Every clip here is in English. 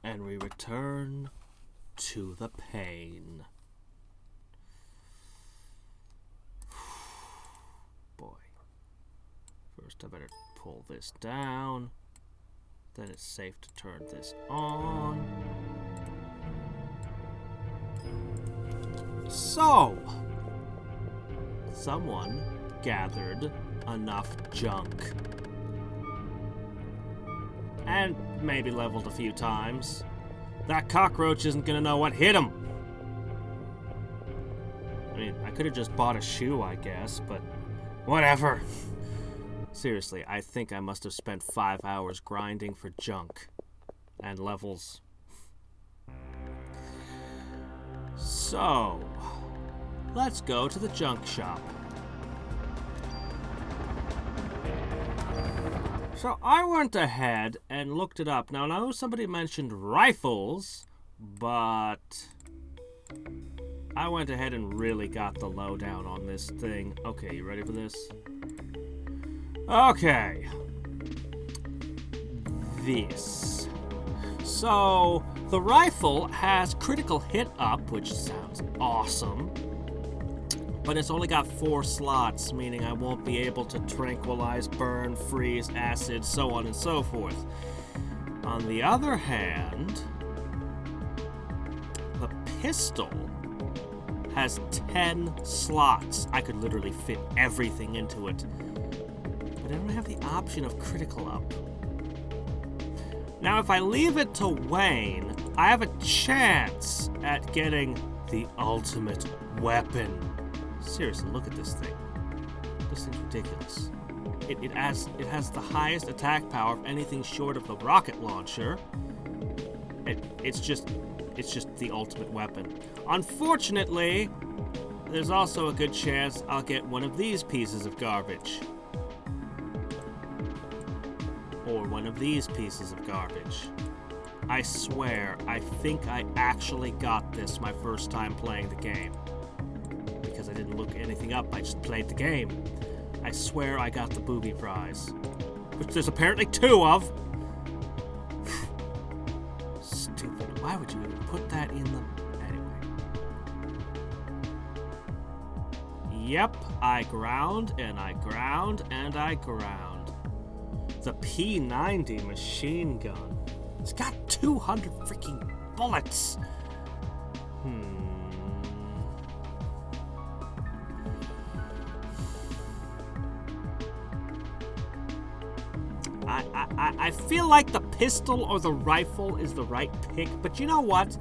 And we return to the pain. Boy. First I better pull this down. Then it's safe to turn this on. So, someone gathered enough junk. And maybe leveled a few times. That cockroach isn't gonna know what hit him. I mean, I could have just bought a shoe, I guess, but whatever. Seriously, I think I must have spent 5 hours grinding for junk and levels. So, let's go to the junk shop. So I went ahead and looked it up. Now, I know somebody mentioned rifles, but I went ahead and really got the lowdown on this thing. Okay, you ready for this? Okay. This. So, the rifle has critical hit up, which sounds awesome. But it's only got 4 slots, meaning I won't be able to tranquilize, burn, freeze, acid, so on and so forth. On the other hand, the pistol has 10 slots. I could literally fit everything into it. But I don't have the option of critical up. Now, if I leave it to Wayne, I have a chance at getting the ultimate weapon. Seriously, look at this thing. This thing's ridiculous. It has the highest attack power of anything short of the rocket launcher. It's just the ultimate weapon. Unfortunately, there's also a good chance I'll get one of these pieces of garbage. Or one of these pieces of garbage. I swear, I think I actually got this my first time playing the game. Because I didn't look anything up, I just played the game. I swear I got the booby prize. Which there's apparently 2 of. Stupid. Why would you even put that in the... Anyway. Yep, I ground, and I ground, and I ground. The P90 machine gun. It's got 200 freaking bullets. I feel like the pistol or the rifle is the right pick, but you know what?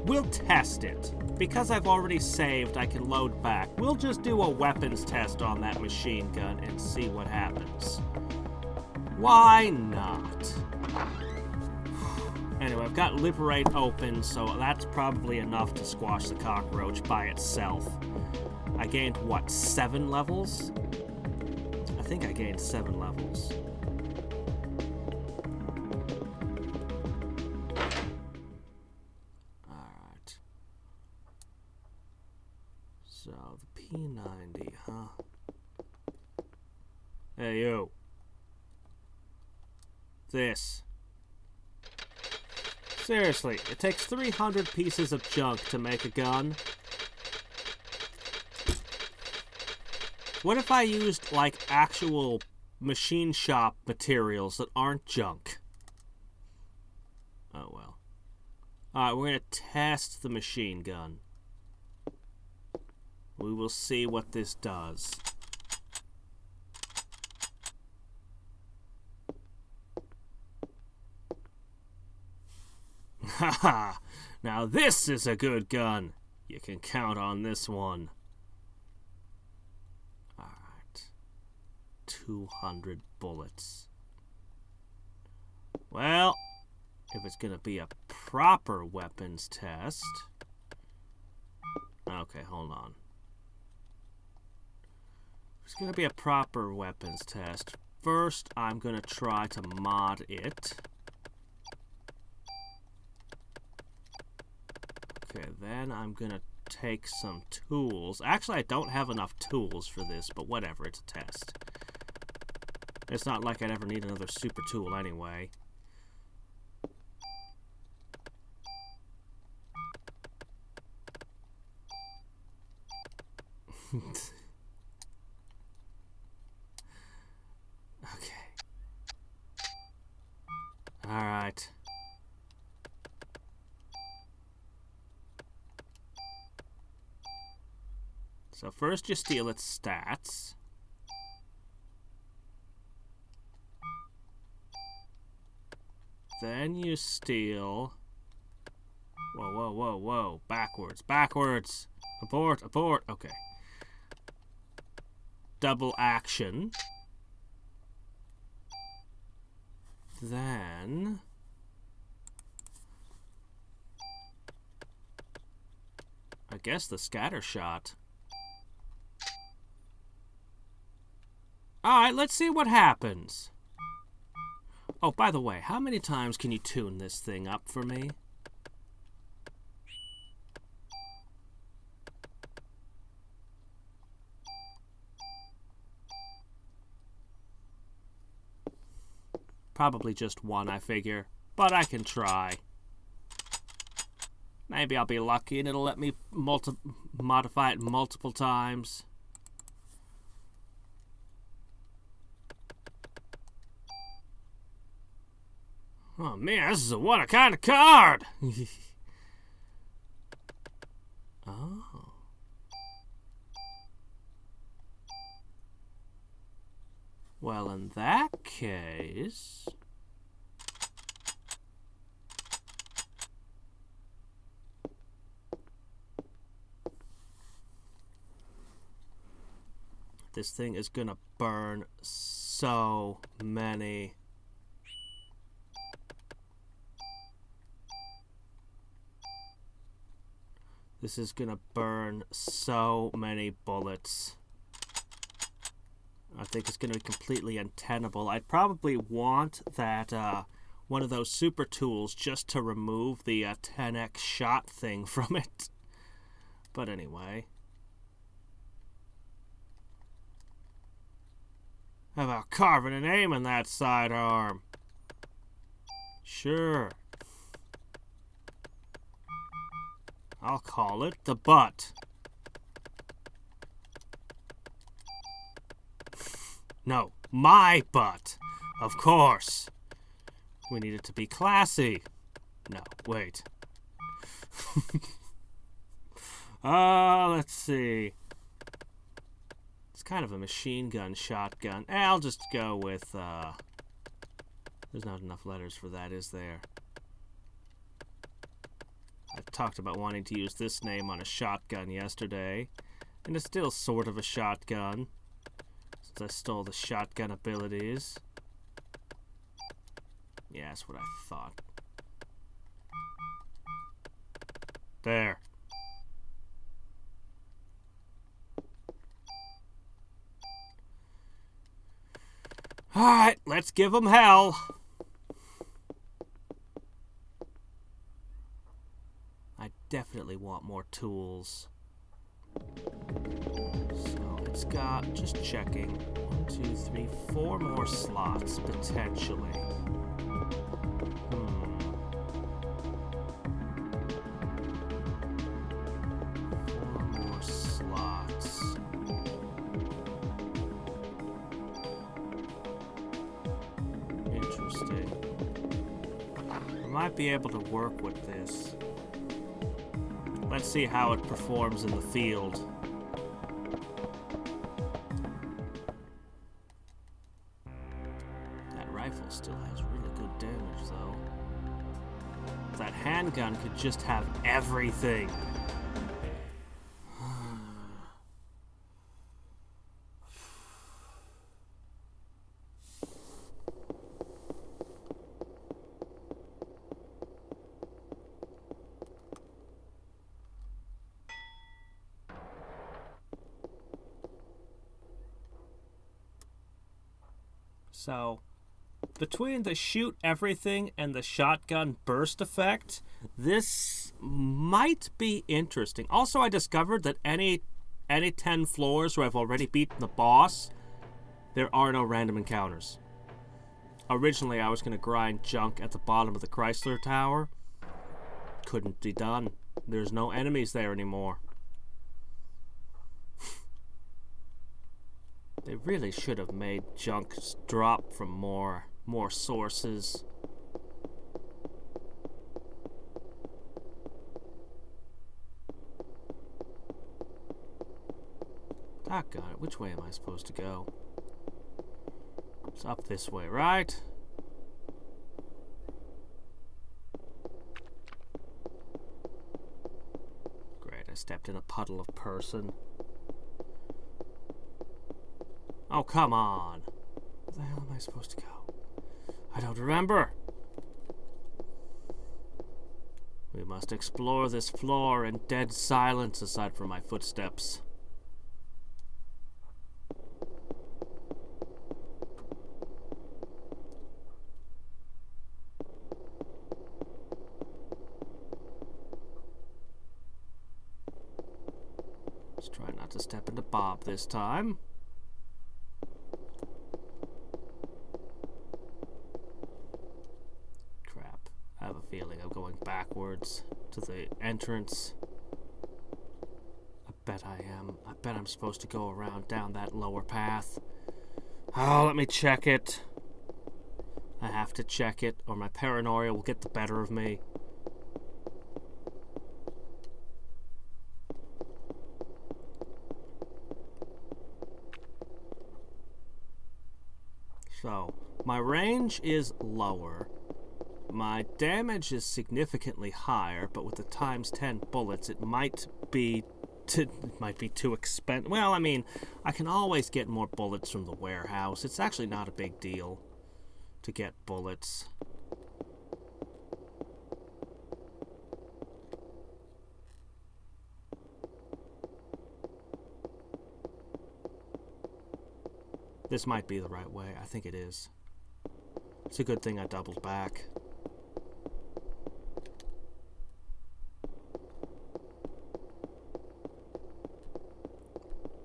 We'll test it. Because I've already saved, I can load back. We'll just do a weapons test on that machine gun and see what happens. Why not? Anyway, I've got Liberate open, so that's probably enough to squash the cockroach by itself. I gained, what, 7 levels? I think I gained 7 levels. Alright. So, the P90, huh? Hey, you. This. Seriously, it takes 300 pieces of junk to make a gun. What if I used, like, actual machine shop materials that aren't junk? Oh, well. Alright, we're gonna test the machine gun. We will see what this does. Haha! Now this is a good gun. You can count on this one. Alright. 200 bullets. Well, if it's gonna be a proper weapons test... Okay, hold on. If it's gonna be a proper weapons test, first I'm gonna try to mod it. Okay, then I'm gonna take some tools. Actually, I don't have enough tools for this, but whatever, it's a test. It's not like I'd ever need another super tool anyway. Okay. Alright. So first you steal its stats. Then you steal... Whoa, whoa, whoa, whoa. Backwards, backwards. Abort, abort. Okay. Double action. Then... I guess the scatter shot. Alright, let's see what happens. Oh, by the way, how many times can you tune this thing up for me? Probably just one, I figure. But I can try. Maybe I'll be lucky and it'll let me modify it multiple times. Oh man, this is what a kind of card! Oh. Well, in that case... This thing is gonna burn so many... This is gonna burn so many bullets. I think it's gonna be completely untenable. I'd probably want that one of those super tools just to remove the 10x shot thing from it. But anyway. How about carving a name in that sidearm? Sure. I'll call it the butt. No, my butt. Of course. We need it to be classy. No, wait. Let's see. It's kind of a machine gun shotgun. I'll just go with, there's not enough letters for that, is there? I talked about wanting to use this name on a shotgun yesterday, and it's still sort of a shotgun, since I stole the shotgun abilities. Yeah, that's what I thought. There. Alright, let's give them hell. I definitely want more tools. So it's got, just checking, 1, 2, 3, 4 more slots, potentially. 4 more slots. Interesting. I might be able to work with this. Let's see how it performs in the field. That rifle still has really good damage, though. That handgun could just have everything. So, between the shoot everything and the shotgun burst effect, this might be interesting. Also, I discovered that any 10 floors where I've already beaten the boss, There are no random encounters. Originally, I was going to grind junk at the bottom of the Chrysler Tower. Couldn't be done. There's no enemies there anymore. They really should have made junk drop from more sources. Doggone it, which way am I supposed to go? It's up this way, right? Great, I stepped in a puddle of person. Oh, come on. Where the hell am I supposed to go? I don't remember. We must explore this floor in dead silence aside from my footsteps. Let's try not to step into Bob this time. I have a feeling I'm going backwards to the entrance. I bet I am. I bet I'm supposed to go around down that lower path. Oh, let me check it. I have to check it, or my paranoia will get the better of me. So, my range is lower. My damage is significantly higher, but with the times 10 bullets, it might be too expensive. Well, I mean, I can always get more bullets from the warehouse. It's actually not a big deal to get bullets. This might be the right way. I think it is. It's a good thing I doubled back.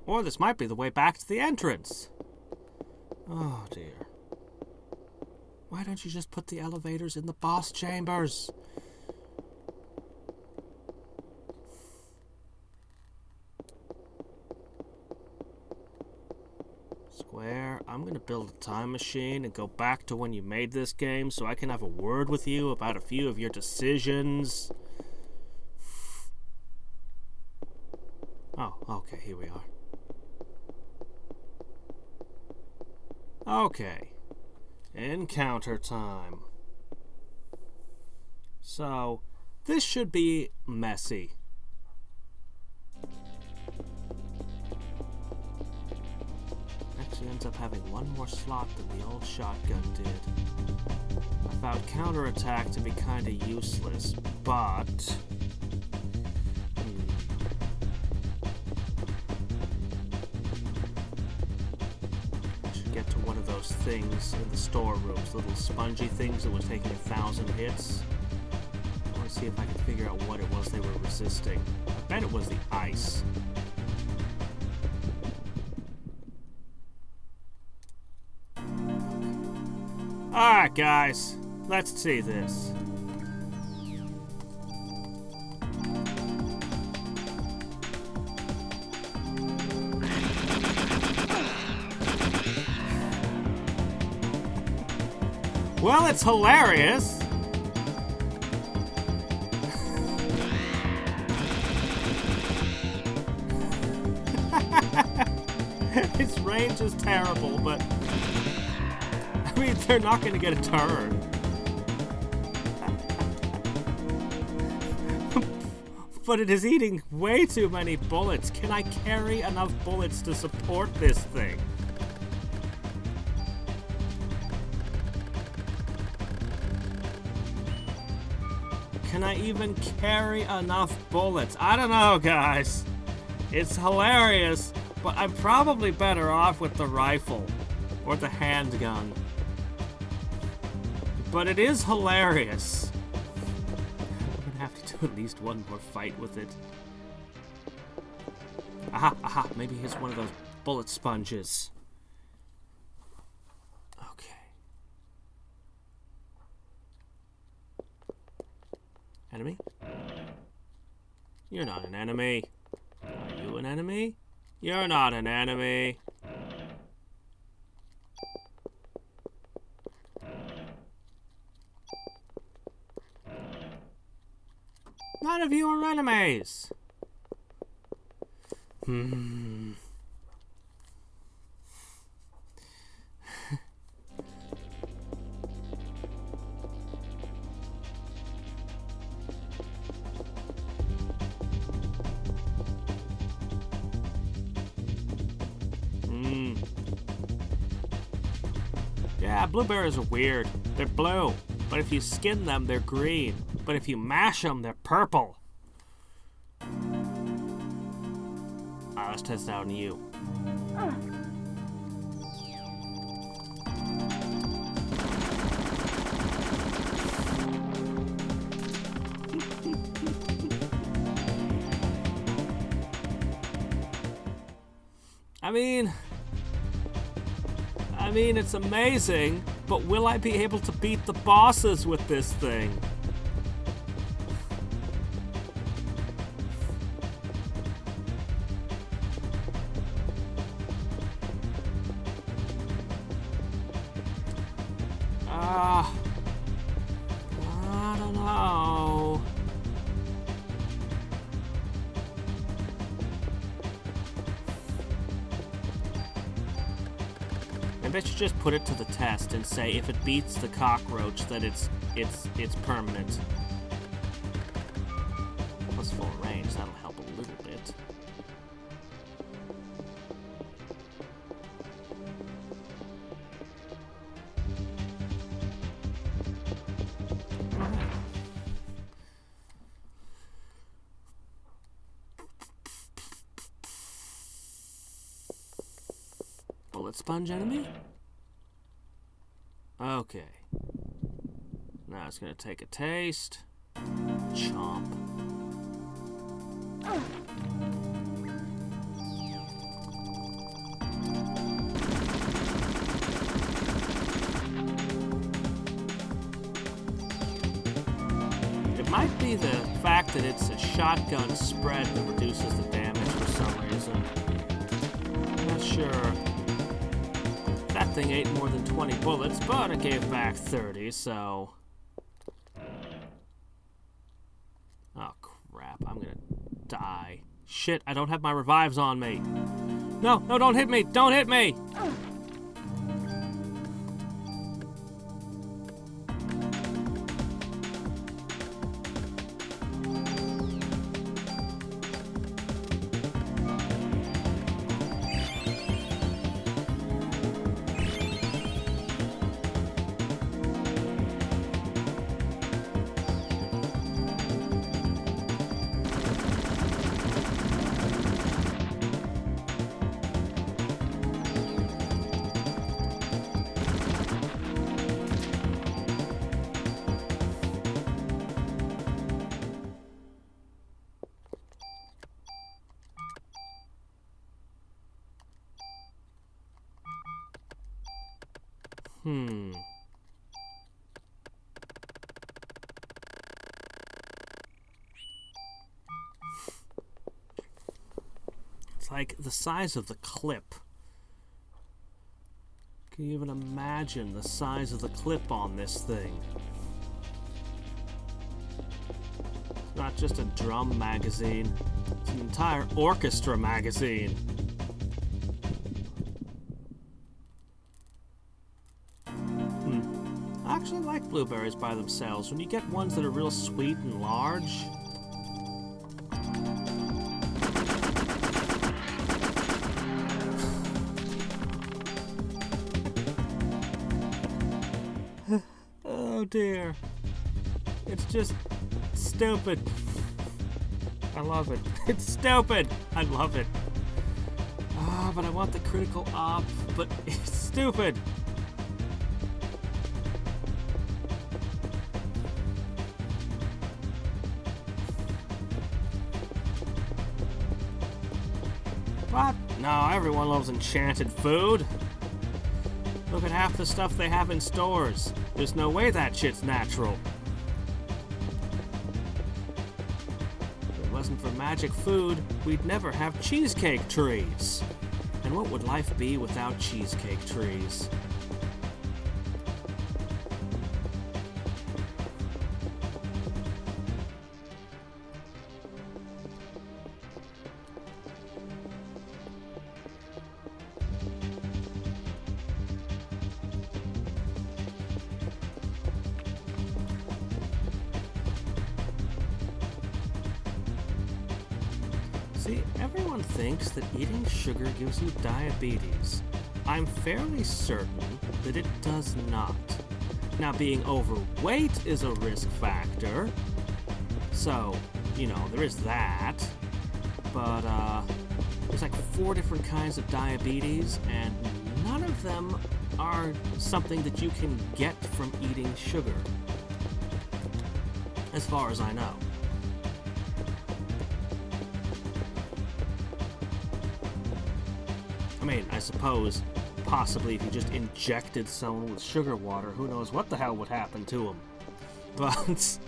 Or this might be the way back to the entrance. Oh, dear. Why don't you just put the elevators in the boss chambers? Square, I'm going to build a time machine and go back to when you made this game so I can have a word with you about a few of your decisions. Oh, okay, here we are. Okay, encounter time. So, this should be messy. Actually ends up having one more slot than the old shotgun did. I found counterattack to be kinda useless, but... get to one of those things in the storerooms, little spongy things that was taking 1,000 hits. I want to see if I can figure out what it was they were resisting. I bet it was the ice. Alright guys, let's see this. Well, it's hilarious. Its range is terrible, but I mean, they're not going to get a turn. But it is eating way too many bullets. Can I carry enough bullets to support this thing? Can I even carry enough bullets? I don't know, guys. It's hilarious, but I'm probably better off with the rifle or the handgun. But it is hilarious. I'm gonna have to do at least one more fight with it. Aha, aha, maybe he's one of those bullet sponges. Enemy? You're not an enemy. Are you an enemy? You're not an enemy. None of you are enemies. Yeah, blueberries are weird. They're blue, but if you skin them, they're green. But if you mash them, they're purple. Alright, let's test it out on you. I mean, it's amazing, but will I be able to beat the bosses with this thing? I don't know. Maybe I should just put it to the test and say if it beats the cockroach, that it's permanent. Plus full range, that'll help a little bit. Bullet sponge enemy? Okay. Now it's gonna take a taste. Chomp. It might be the fact that it's a shotgun spread that reduces the damage for some reason. I'm not sure. That thing ate more than 20 bullets, but it gave back 30, so... Oh, crap. I'm gonna die. Shit, I don't have my revives on me. No, don't hit me! Don't hit me! It's like the size of the clip. Can you even imagine the size of the clip on this thing? It's not just a drum magazine, it's an entire orchestra magazine. I actually like blueberries by themselves. When you get ones that are real sweet and large. Oh dear. It's just stupid. I love it. It's stupid. I love it. Ah, but I want the critical op, but it's stupid. What? No, everyone loves enchanted food. Look at half the stuff they have in stores. There's no way that shit's natural. wasn't for magic food, we'd never have cheesecake trees. And what would life be without cheesecake trees? See, everyone thinks that eating sugar gives you diabetes. I'm fairly certain that it does not. Now, being overweight is a risk factor, so, you know, there is that. But, there's like 4 different kinds of diabetes, and none of them are something that you can get from eating sugar, as far as I know. I mean, I suppose, possibly if you just injected someone with sugar water, who knows what the hell would happen to them. But,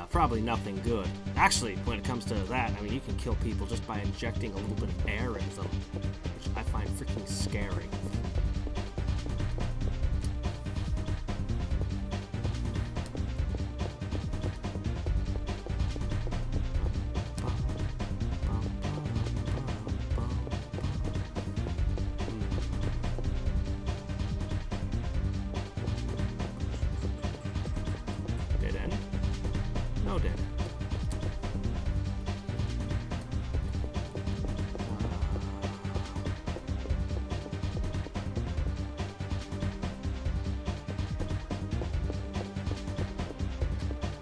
probably nothing good. Actually, when it comes to that, I mean, you can kill people just by injecting a little bit of air into them, which I find freaking scary. No dead end.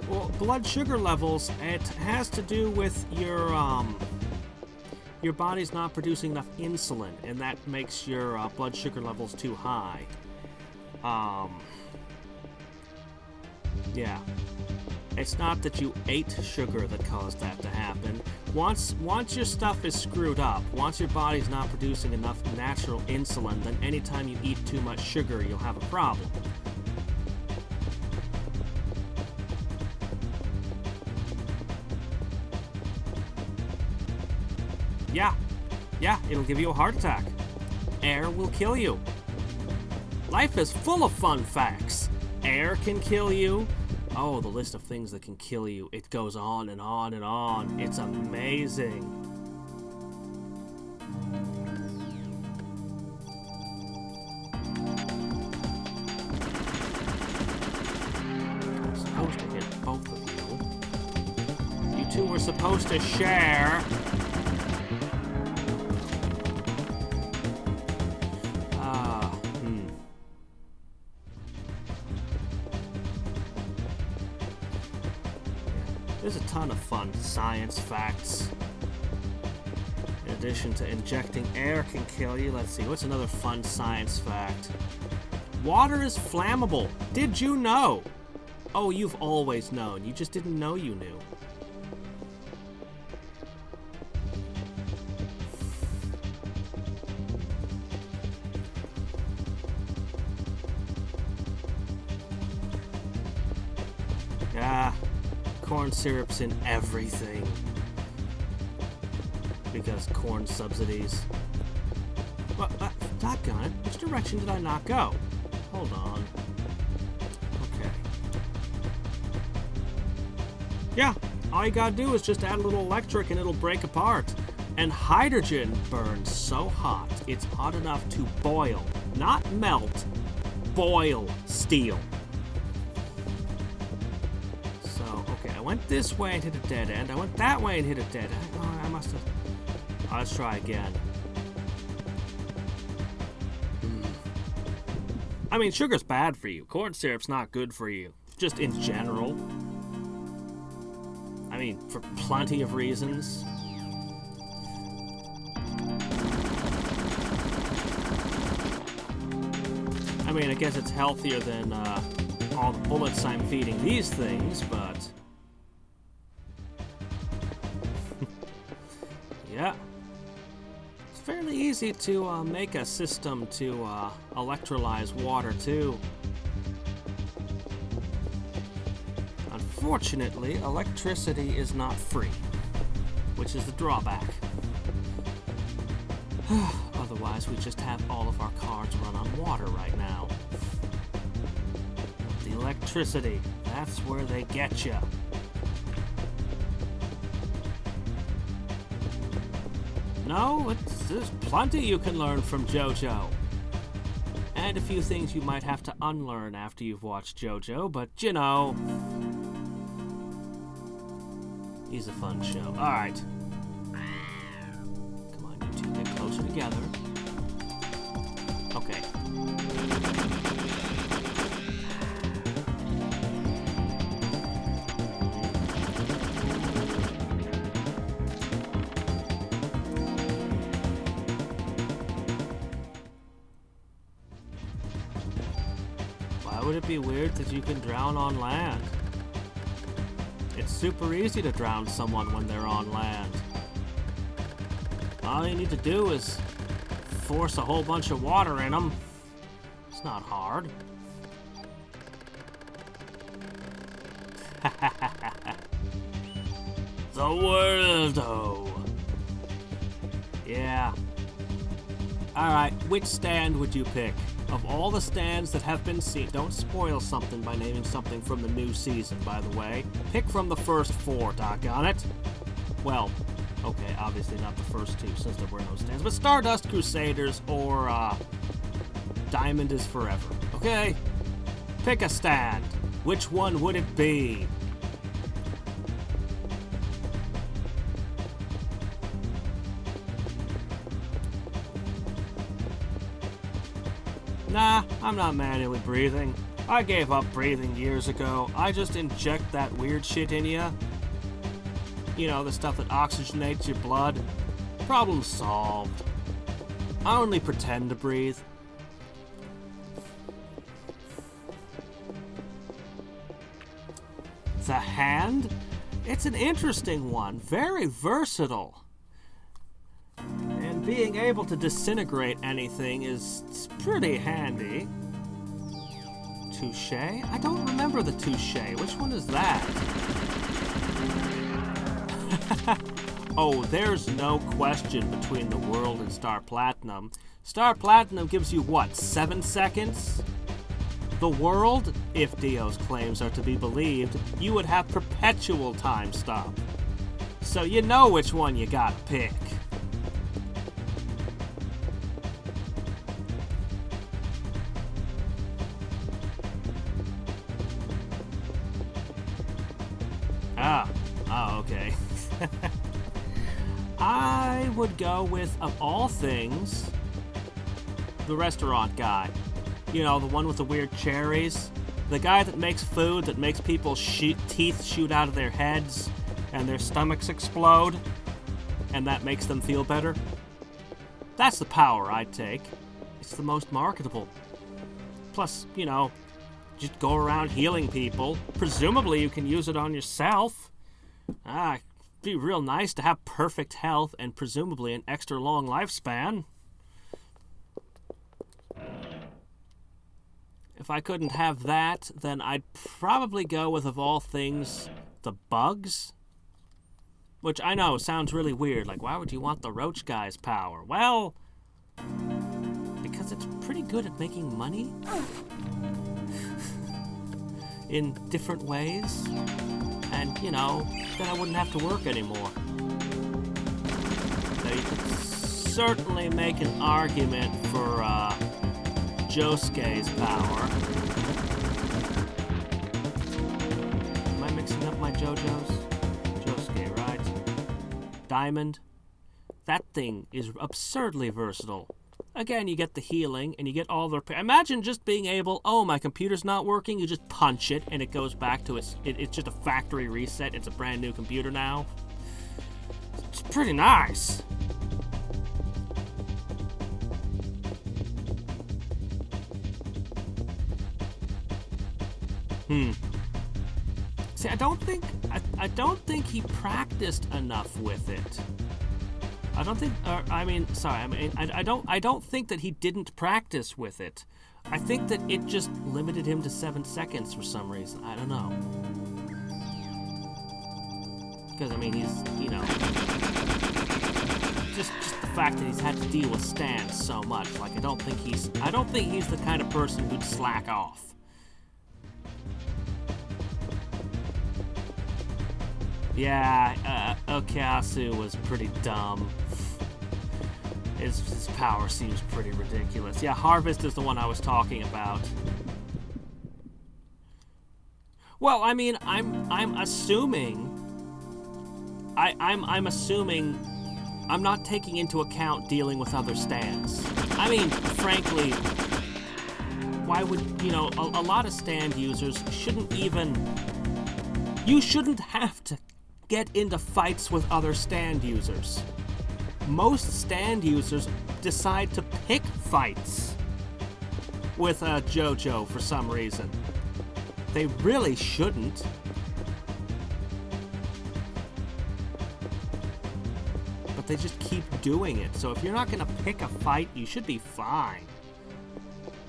Well, blood sugar levels, it has to do with your body's not producing enough insulin, and that makes your blood sugar levels too high. Yeah. It's not that you ate sugar that caused that to happen. Once your stuff is screwed up, once your body's not producing enough natural insulin, then anytime you eat too much sugar, you'll have a problem. Yeah, it'll give you a heart attack. Air will kill you. Life is full of fun facts. Air can kill you. Oh, the list of things that can kill you. It goes on and on and on. It's amazing. I'm supposed to hit both of you. You two were supposed to share. There's a ton of fun science facts. In addition to injecting air can kill you, let's see, what's another fun science fact? Water is flammable. Did you know? Oh, you've always known. You just didn't know you knew. Yeah. Corn syrup's in everything. Because corn subsidies. What? Doggone it. Which direction did I not go? Hold on. Okay. Yeah, all you gotta do is just add a little electric and it'll break apart. And hydrogen burns so hot, it's hot enough to boil, not melt, boil steel. I went this way and hit a dead end. I went that way and hit a dead end. Oh, I must have... Oh, let's try again. I mean, sugar's bad for you. Corn syrup's not good for you. Just in general. I mean, for plenty of reasons. I mean, I guess it's healthier than all the bullets I'm feeding these things, but... Yeah. It's fairly easy to make a system to electrolyze water, too. Unfortunately, electricity is not free, which is the drawback. Otherwise, we just have all of our cars run on water right now. The electricity, that's where they get you. No, there's plenty you can learn from JoJo. And a few things you might have to unlearn after you've watched JoJo, but you know, he's a fun show. Alright. Come on, you two, get closer together. Okay. Why would it be weird that you can drown on land? It's super easy to drown someone when they're on land. All you need to do is force a whole bunch of water in them. It's not hard. The world-o. Yeah. Alright, which stand would you pick? Of all the stands that have been seen, don't spoil something by naming something from the new season, by the way. Pick from the first 4, doggone it. Well, okay, obviously not the first 2, since there were no stands, but Stardust Crusaders or, Diamond is Forever, okay? Pick a stand. Which one would it be? Nah, I'm not manually breathing. I gave up breathing years ago. I just inject that weird shit in you. You know, the stuff that oxygenates your blood. Problem solved. I only pretend to breathe. The hand? It's an interesting one. Very versatile. And being able to disintegrate anything is pretty handy. Touche? I don't remember the touche. Which one is that? Oh, there's no question between the World and Star Platinum. Star Platinum gives you what, 7 seconds? The World, if Dio's claims are to be believed, you would have perpetual time stop. So you know which one you gotta pick. Okay. I would go with, of all things, the restaurant guy. You know, the one with the weird cherries. The guy that makes food that makes people's teeth shoot out of their heads and their stomachs explode, and that makes them feel better. That's the power I'd take. It's the most marketable. Plus, you know, just go around healing people. Presumably you can use it on yourself. It'd be real nice to have perfect health and presumably an extra long lifespan. If I couldn't have that, then I'd probably go with, of all things, the bugs. Which I know sounds really weird. Like, why would you want the roach guy's power? Well, because it's pretty good at making money. In different ways. And, you know, then I wouldn't have to work anymore. So you could certainly make an argument for, Josuke's power. Am I mixing up my JoJo's? Josuke, right? Diamond. That thing is absurdly versatile. Again, you get the healing, and you get all the... Imagine just being able, oh, my computer's not working, you just punch it, and it goes back to it's just a factory reset, it's a brand new computer now. It's pretty nice. See, I don't think he practiced enough with it. I don't think that he didn't practice with it. I think that it just limited him to 7 seconds for some reason. I don't know. Because, I mean, he's, you know, just the fact that he's had to deal with Stan so much. Like, I don't think he's the kind of person who'd slack off. Yeah, Okayasu was pretty dumb. His power seems pretty ridiculous. Yeah, Harvest is the one I was talking about. Well, I mean, I'm assuming. I'm assuming. I'm not taking into account dealing with other stands. I mean, frankly, why would, you know, a lot of stand users shouldn't even. You shouldn't have to get into fights with other stand users. Most stand users decide to pick fights with JoJo for some reason. They really shouldn't. But they just keep doing it. So if you're not going to pick a fight, you should be fine.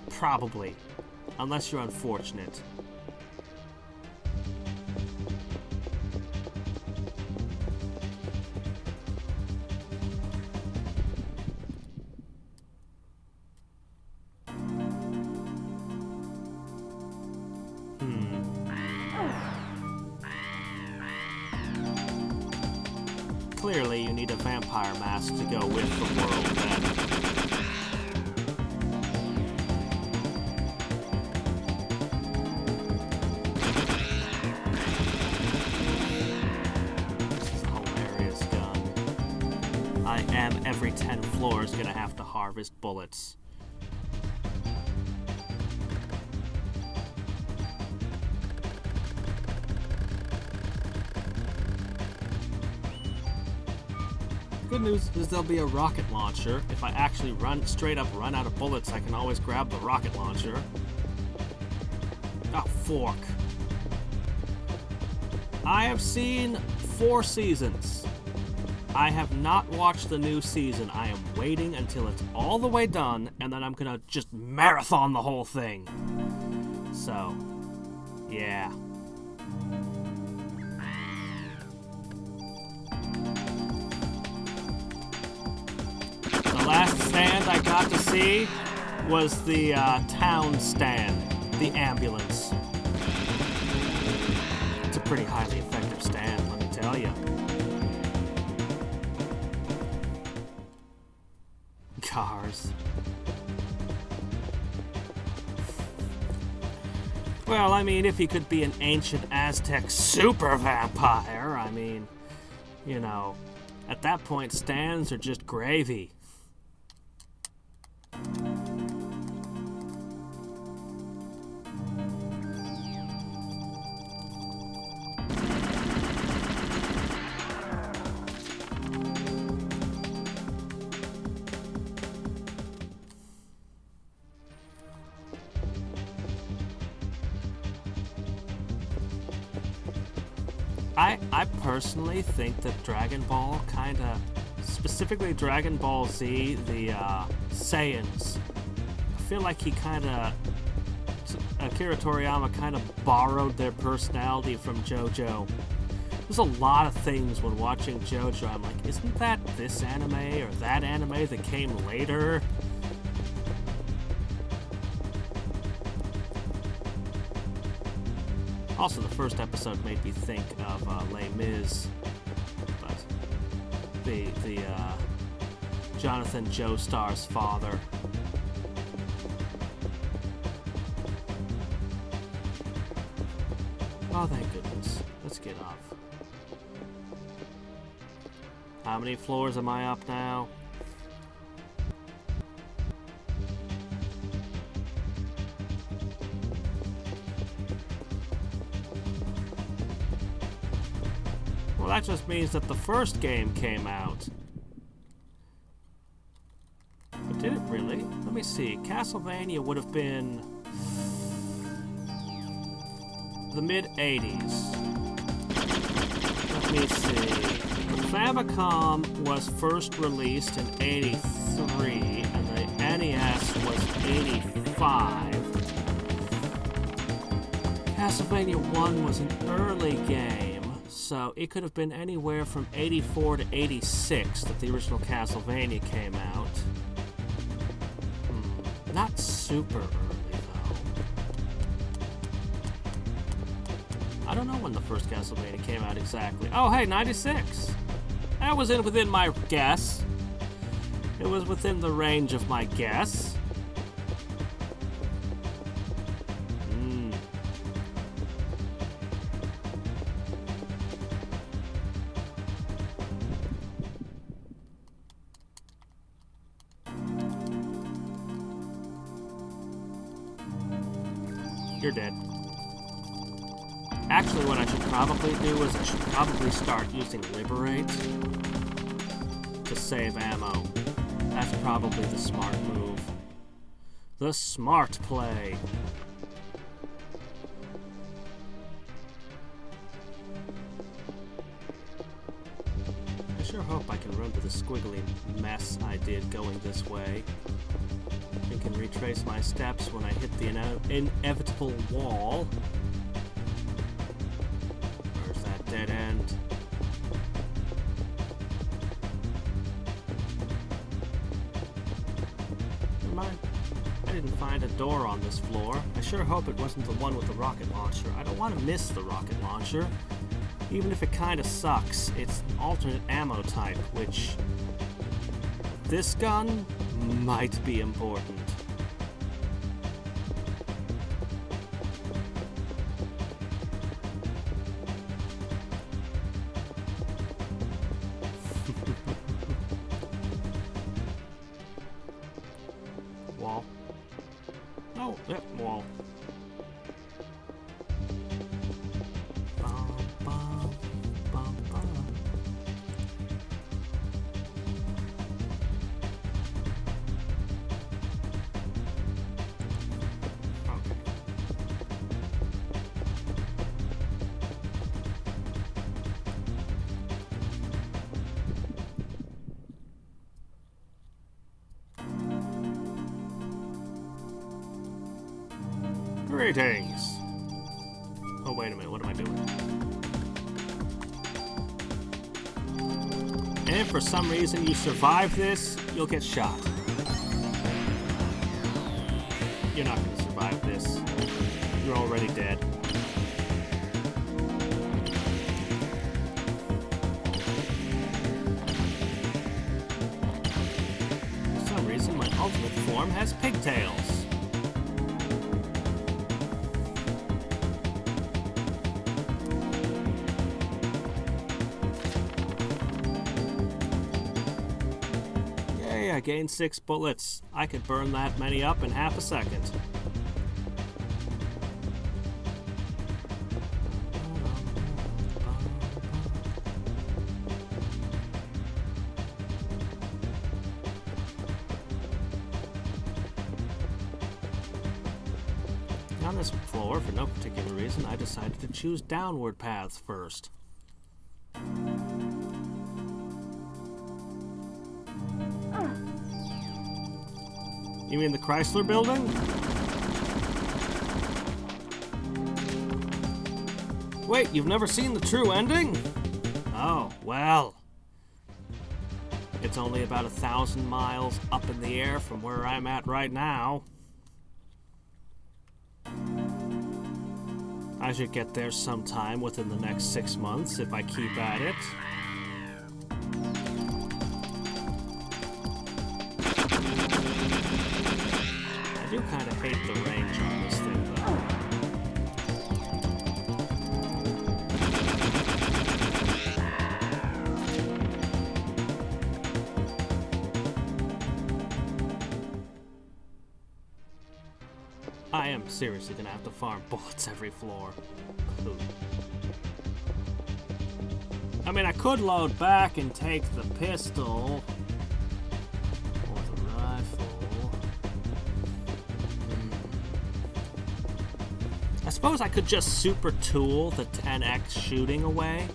Probably. Unless you're unfortunate. Clearly, you need a vampire mask to go with the world, then. This is a hilarious gun. I am every 10 floors gonna have to harvest bullets. Good news is there'll be a rocket launcher. If I actually run out of bullets, I can always grab the rocket launcher. Oh, fork. I have seen 4 seasons. I have not watched the new season. I am waiting until it's all the way done, and then I'm gonna just marathon the whole thing. So, yeah. The last stand I got to see was the town stand, the ambulance. It's a pretty highly effective stand, let me tell you. Cars. Well, I mean, if he could be an ancient Aztec super vampire, I mean, you know, at that point, stands are just gravy. I personally think that Dragon Ball kinda, specifically Dragon Ball Z, the Saiyans, I feel like he kinda, Akira Toriyama kinda borrowed their personality from JoJo. There's a lot of things when watching JoJo, I'm like, isn't that this anime or that anime that came later? Also, the first episode made me think of Les Mis, but the Jonathan Joestar's father. Oh, thank goodness. Let's get off. How many floors am I up now? Well, that just means that the first game came out. But did it really? Let me see. Castlevania would have been the mid-80s. Let me see. The Famicom was first released in 83, and the NES was 85. Castlevania 1 was an early game. So Also, it could have been anywhere from 84 to 86 that the original Castlevania came out. Not super early, though. I don't know when the first Castlevania came out exactly. Oh, hey, 96! That was within my guess. It was within the range of my guess. You're dead. Actually, what I should probably do is I should probably start using Liberate to save ammo. That's probably the smart move. The smart play. I sure hope I can run to the squiggly mess I did going this way. I can retrace my steps when I hit the inevitable wall. Where's that dead end? Never mind. I didn't find a door on this floor. I sure hope it wasn't the one with the rocket launcher. I don't want to miss the rocket launcher. Even if it kind of sucks, it's an alternate ammo type, which this gun might be important. Wall. Oh, yep, wall. Bum, bum, bum, bum. Okay. Greetings. Oh, wait a minute. What am I doing? And if for some reason you survive this, you'll get shot. You're not going to survive this. You're already dead. For some reason, my ultimate form has pigtails. I gained 6 bullets. I could burn that many up in half a second. On this floor, for no particular reason, I decided to choose downward paths first. You mean the Chrysler building? Wait, you've never seen the true ending? Oh, well. It's only about 1,000 miles up in the air from where I'm at right now. I should get there sometime within the next 6 months if I keep at it. I do kind of hate the range on this thing, though. I am seriously gonna have to farm bullets every floor. Ooh. I mean, I could load back and take the pistol. Or the rifle. I suppose I could just super tool the 10x shooting away.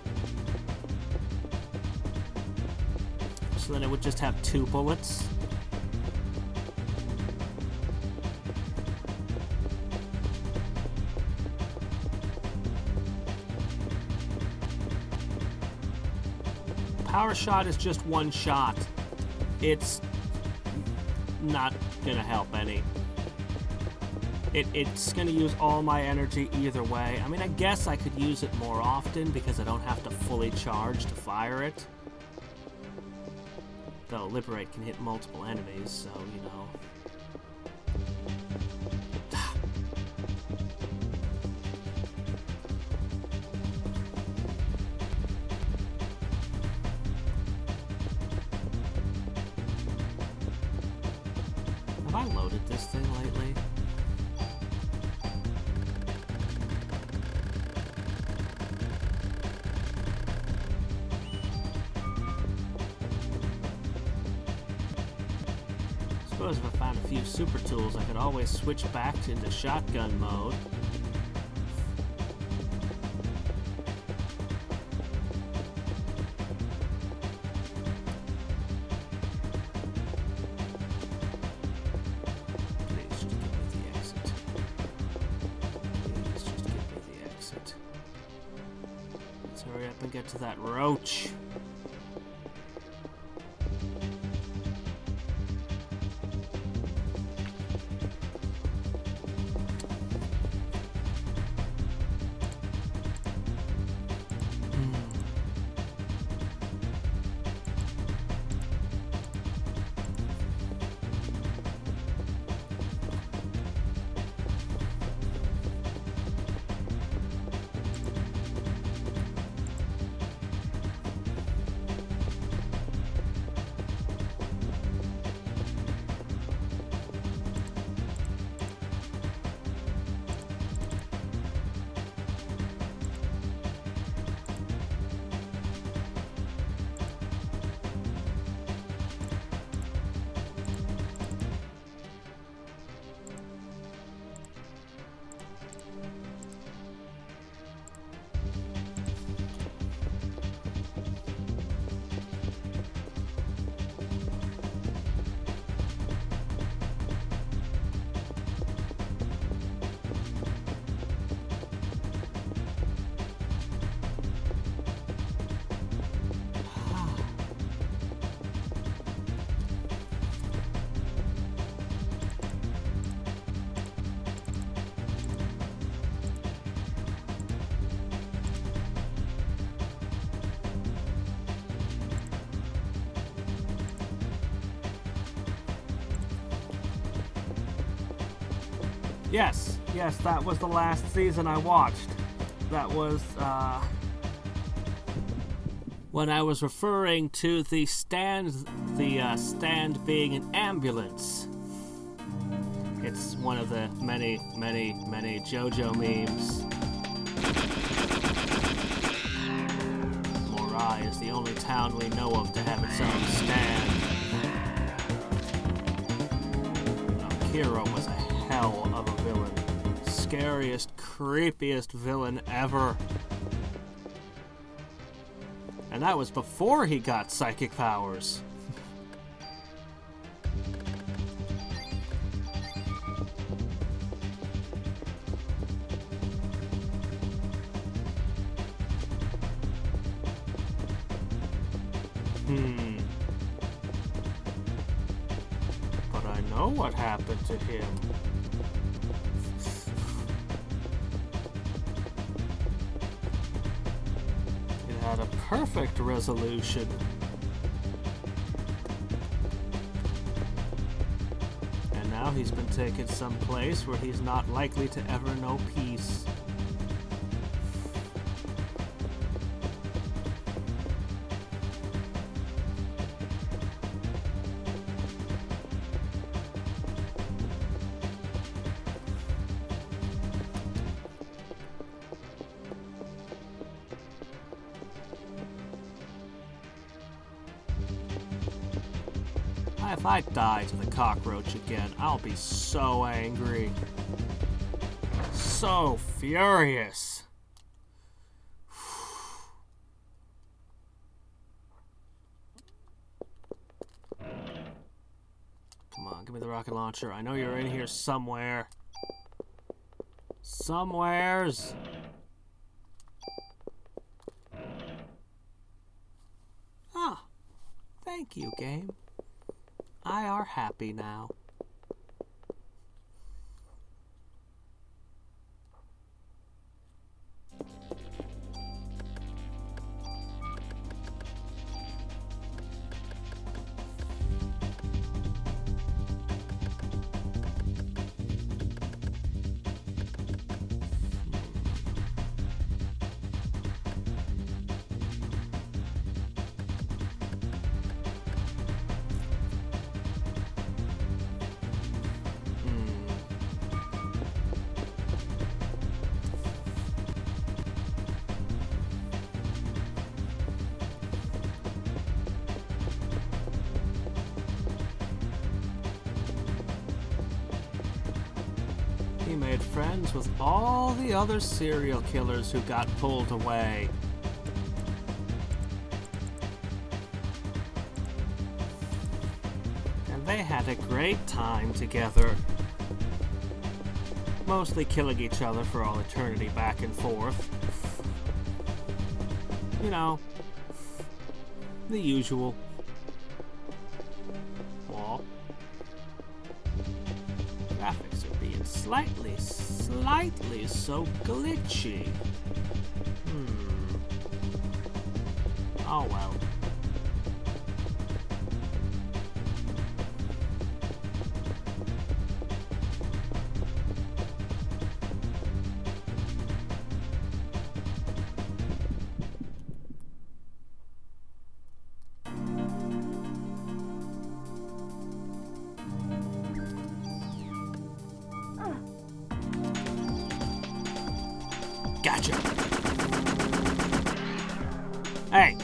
So then it would just have 2 bullets. power shot is just one shot. It's not gonna help any. It's gonna use all my energy either way. I mean, I guess I could use it more often because I don't have to fully charge to fire it. Though Liberate can hit multiple enemies, so, you know. Have I loaded this thing lately? I suppose if I found a few super tools, I could always switch back into shotgun mode. Please just give me the exit. Please just give me the exit. Let's hurry up and get to that roach. Yes, that was the last season I watched. That was, when I was referring to the stand being an ambulance. It's one of the many JoJo memes. Morai is the only town we know of to have its own stand. Kiro was a hell of a villain. Scariest, creepiest villain ever. And that was before he got psychic powers. But I know what happened to him. Had a perfect resolution. And now he's been taken someplace where he's not likely to ever know peace. If I die to the cockroach again, I'll be so angry. So furious. Come on, give me the rocket launcher. I know you're in here somewhere. Somewheres. Ah. you, game. I are happy now. He made friends with all the other serial killers who got pulled away. And they had a great time together. Mostly killing each other for all eternity back and forth. You know, the usual. Aw. Graphics are being slightly so glitchy. Oh well. Gotcha. Hey.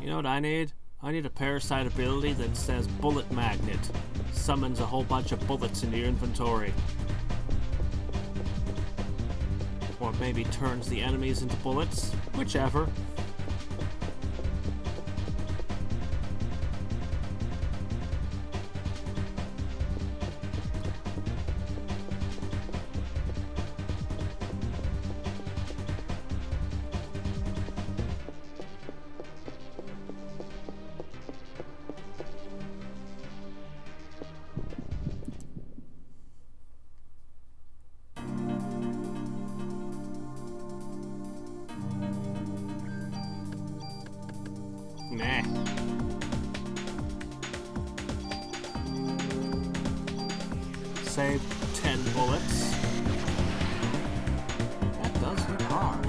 You know what I need? I need a Parasite ability that says Bullet Magnet. Summons a whole bunch of bullets into your inventory. Or maybe turns the enemies into bullets. Whichever. Meh. Save 10 bullets. That does hit hard.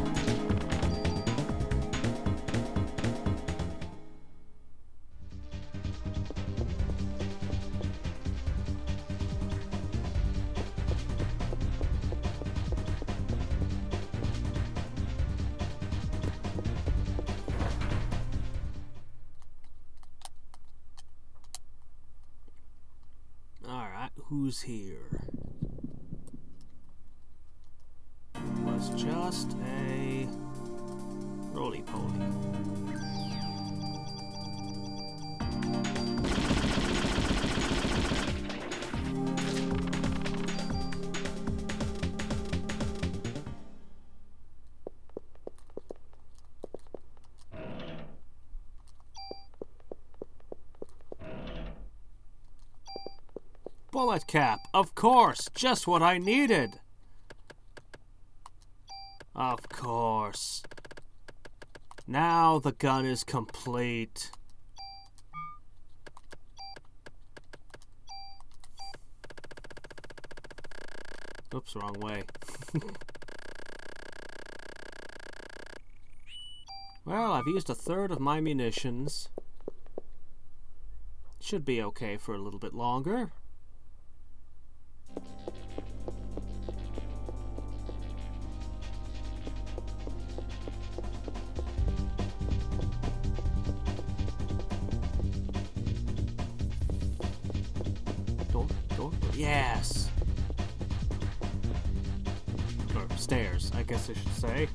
Who's here? It was just a roly-poly. Bullet cap, of course, just what I needed. Of course. Now the gun is complete. Oops, wrong way. Well, I've used a third of my munitions. Should be okay for a little bit longer. Yes! Or stairs, I guess I should say.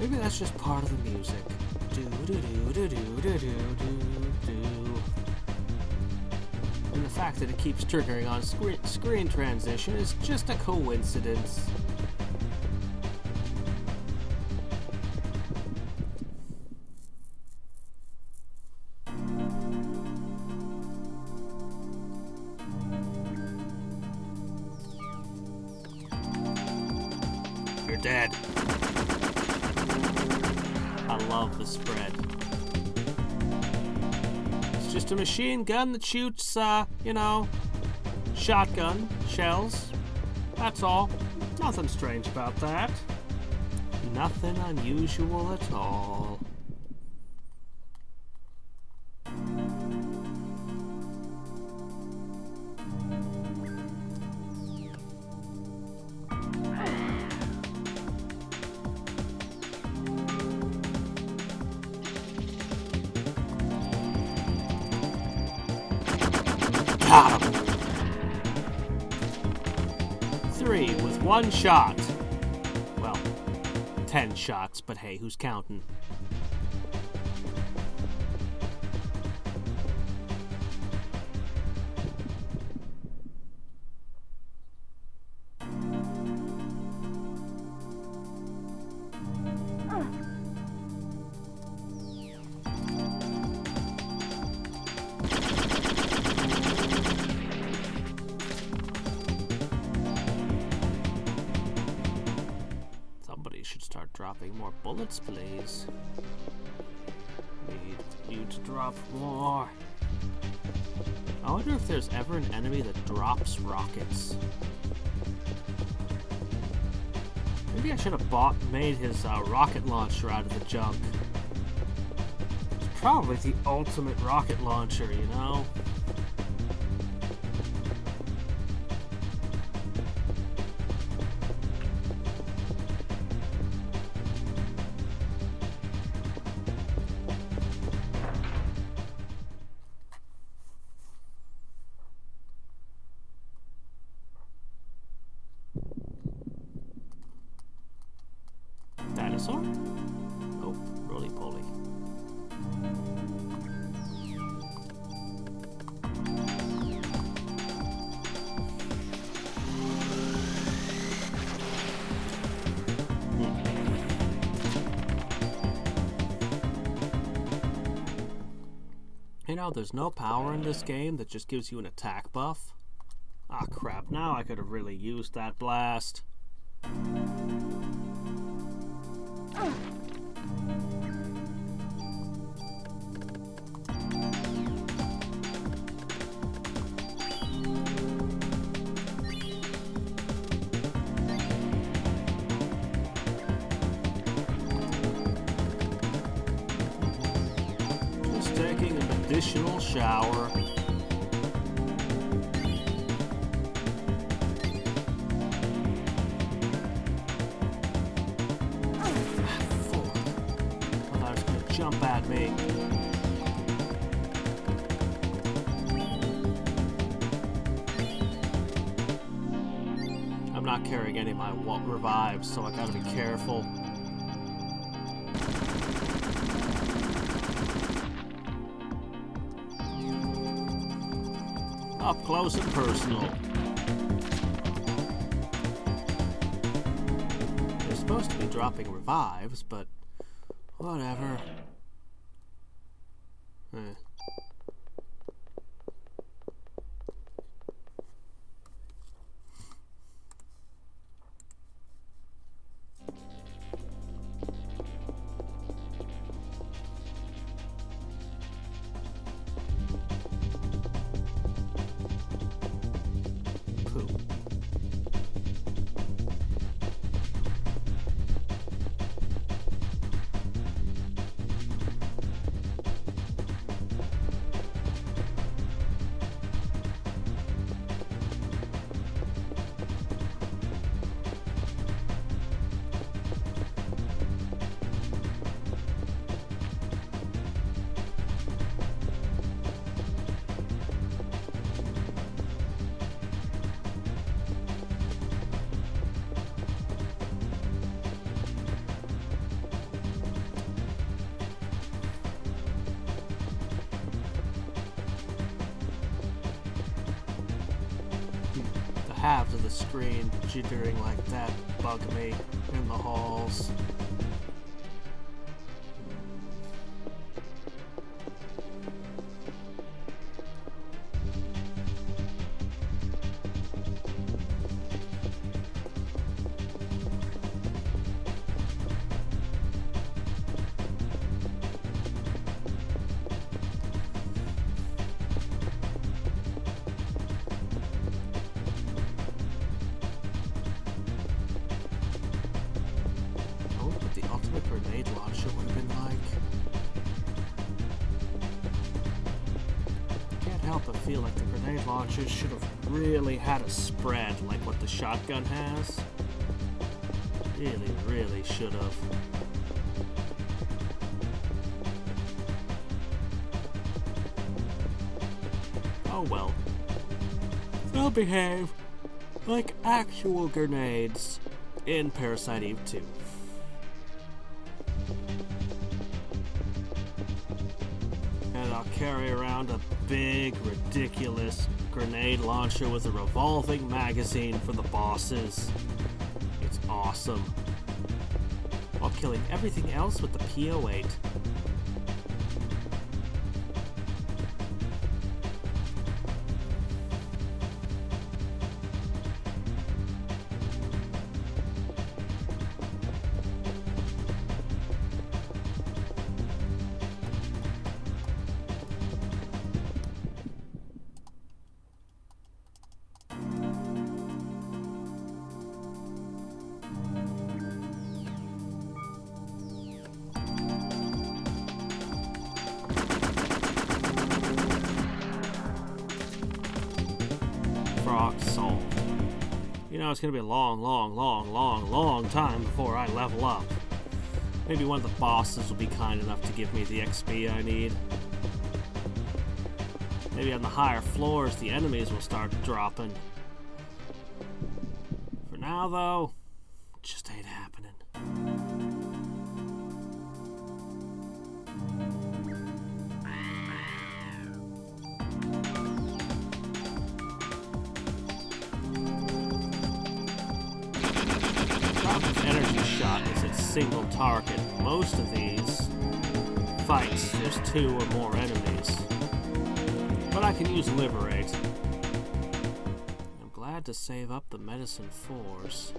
Maybe that's just part of the music. Do do do do do do do do do. fact that it keeps triggering on screen transition is just a coincidence. You're dead. I love the spread. It's just a machine gun that shoots, shotgun shells. That's all. Nothing strange about that. Nothing unusual at all. Got him. 3 with 1 shot. Well, 10 shots, but hey, who's counting? Should start dropping more bullets, please. Need you to drop more. I wonder if there's ever an enemy that drops rockets. Maybe I should have made his rocket launcher out of the junk. It's probably the ultimate rocket launcher, you know? Dinosaur? Oh, roly-poly. You know, there's no power in this game that just gives you an attack buff. Ah, crap. Now I could have really used that blast. Just taking an additional shower. Jump at me. I'm not carrying any of my revives, so I gotta be careful. Up close and personal. They're supposed to be dropping revives, but whatever. halves of the screen jittering like that bug me in the halls. Grenade launcher would have been like. Can't help but feel like the grenade launchers should have really had a spread like what the shotgun has. Really, really should have. Oh well. They'll behave like actual grenades in Parasite Eve 2. And I'll carry around a big, ridiculous grenade launcher with a revolving magazine for the bosses. It's awesome. While killing everything else with the PO8. Solved. You know, it's gonna be a long time before I level up. Maybe one of the bosses will be kind enough to give me the XP I need. Maybe on the higher floors the enemies will start dropping. For now though, it just ain't happening. Energy shot is its single target. Most of these fights, there's 2 or more enemies. But I can use Liberate. I'm glad to save up the medicine 4s.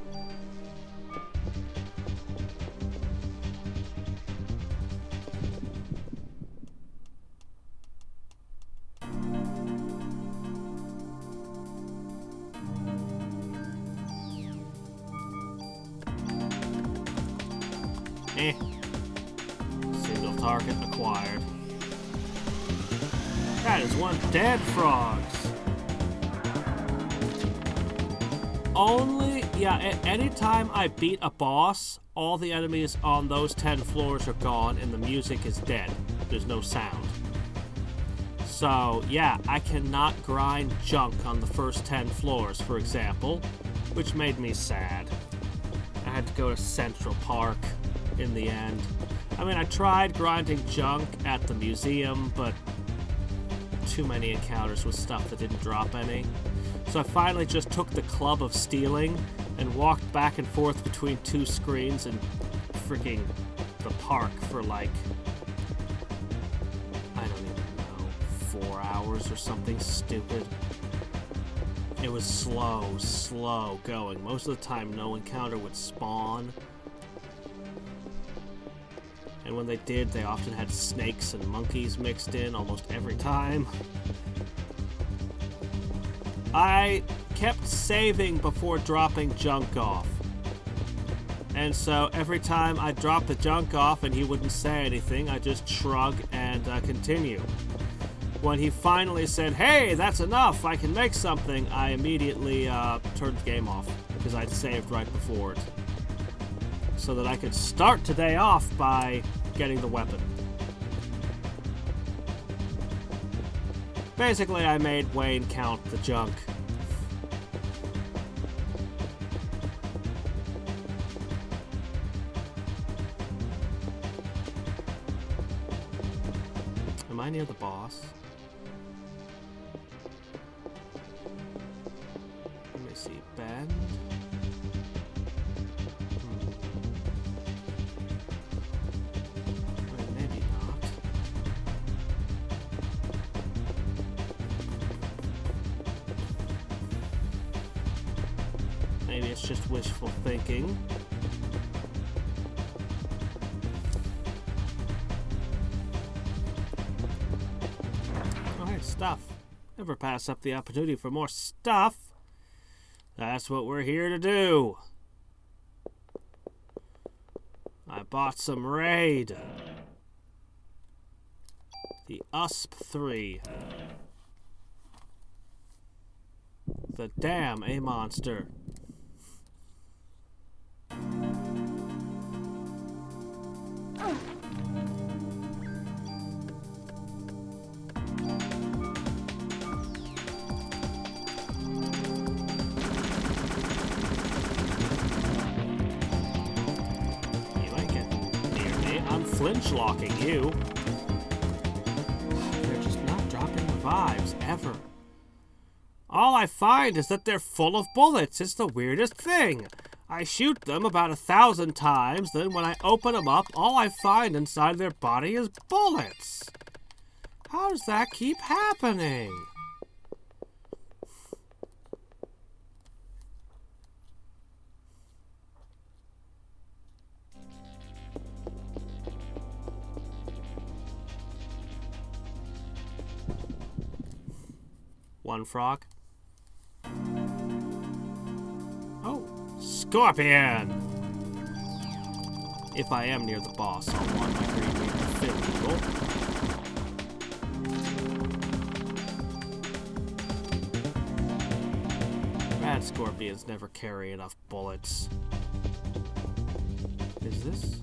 Single target acquired. That is 1 dead frogs. Anytime I beat a boss, all the enemies on those 10 floors are gone and the music is dead. There's no sound. So, yeah, I cannot grind junk on the first 10 floors, for example, which made me sad. I had to go to Central Park in the end. I mean, I tried grinding junk at the museum, but too many encounters with stuff that didn't drop any. So I finally just took the Club of Stealing and walked back and forth between 2 screens and freaking the park for like, I don't even know, 4 hours or something stupid. It was slow going. Most of the time no encounter would spawn. And when they did, they often had snakes and monkeys mixed in almost every time. I kept saving before dropping junk off. And so every time I dropped the junk off and he wouldn't say anything, I just shrug and continue. When he finally said, "Hey, that's enough, I can make something," I immediately turned the game off because I'd saved right before it. So that I could start today off by getting the weapon. Basically, I made Wayne count the junk. Am I near the boss? Let me see. it's just wishful thinking. Oh, hey, stuff. Never pass up the opportunity for more stuff. That's what we're here to do. I bought some Raid. The USP-3. The damn A-monster. Flinch locking you. They're just not dropping revives ever. All I find is that they're full of bullets. It's the weirdest thing. I shoot them about 1,000 times, then when I open them up, all I find inside their body is bullets. How does that keep happening? One frog. Oh, scorpion! If I am near the boss, I'll want my green fill eagle. Bad scorpions never carry enough bullets. Is this?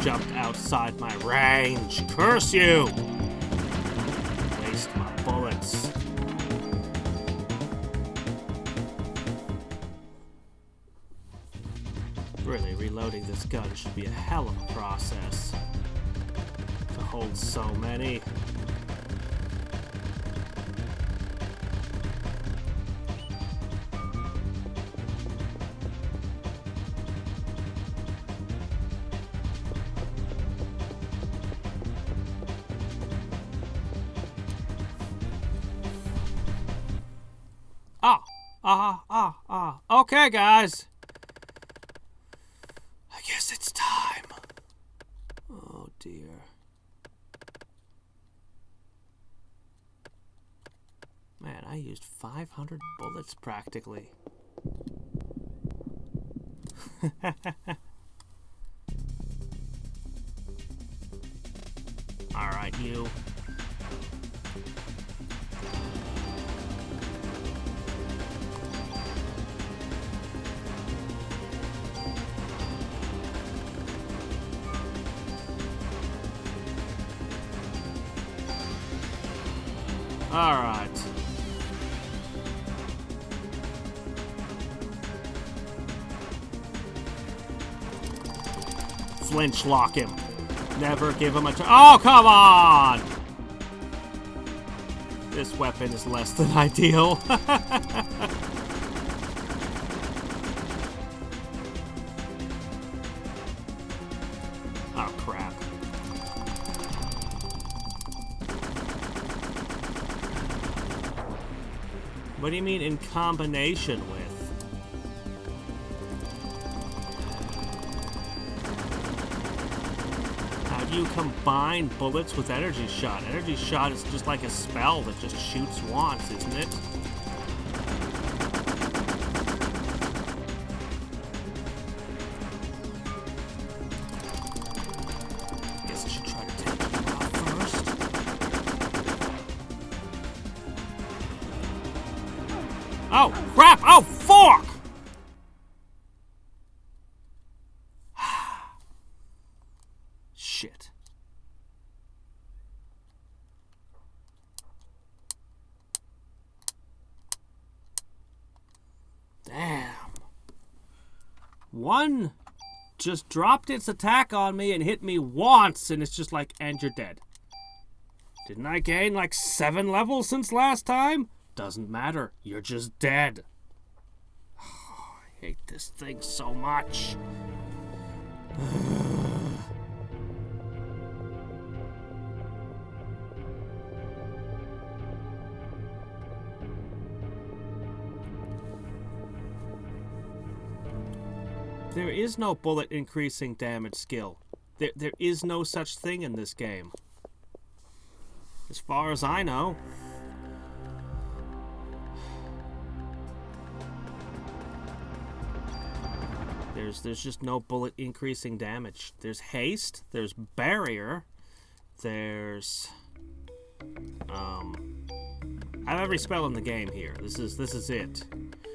Jumped outside my range. Curse you! Waste my bullets. Really, reloading this gun should be a hell of a process. To hold so many. Okay, guys. I guess it's time. Oh, dear. Man, I used 500 bullets practically. All right, you. All right. Flinch lock him. Never give him a turn. Oh, come on! This weapon is less than ideal. Oh, crap. What do you mean in combination with? How do you combine bullets with energy shot? Energy shot is just like a spell that just shoots once, isn't it? Guess I should try to take it out first. Oh, crap! Oh, fuck! Shit. Damn. One just dropped its attack on me and hit me once, and it's just like, and you're dead. Didn't I gain like 7 levels since last time? Doesn't matter. You're just dead. Oh, I hate this thing so much. There is no bullet increasing damage skill. There is no such thing in this game. As far as I know. There's just no bullet increasing damage. There's haste, there's barrier, there's I have every spell in the game here. This is it.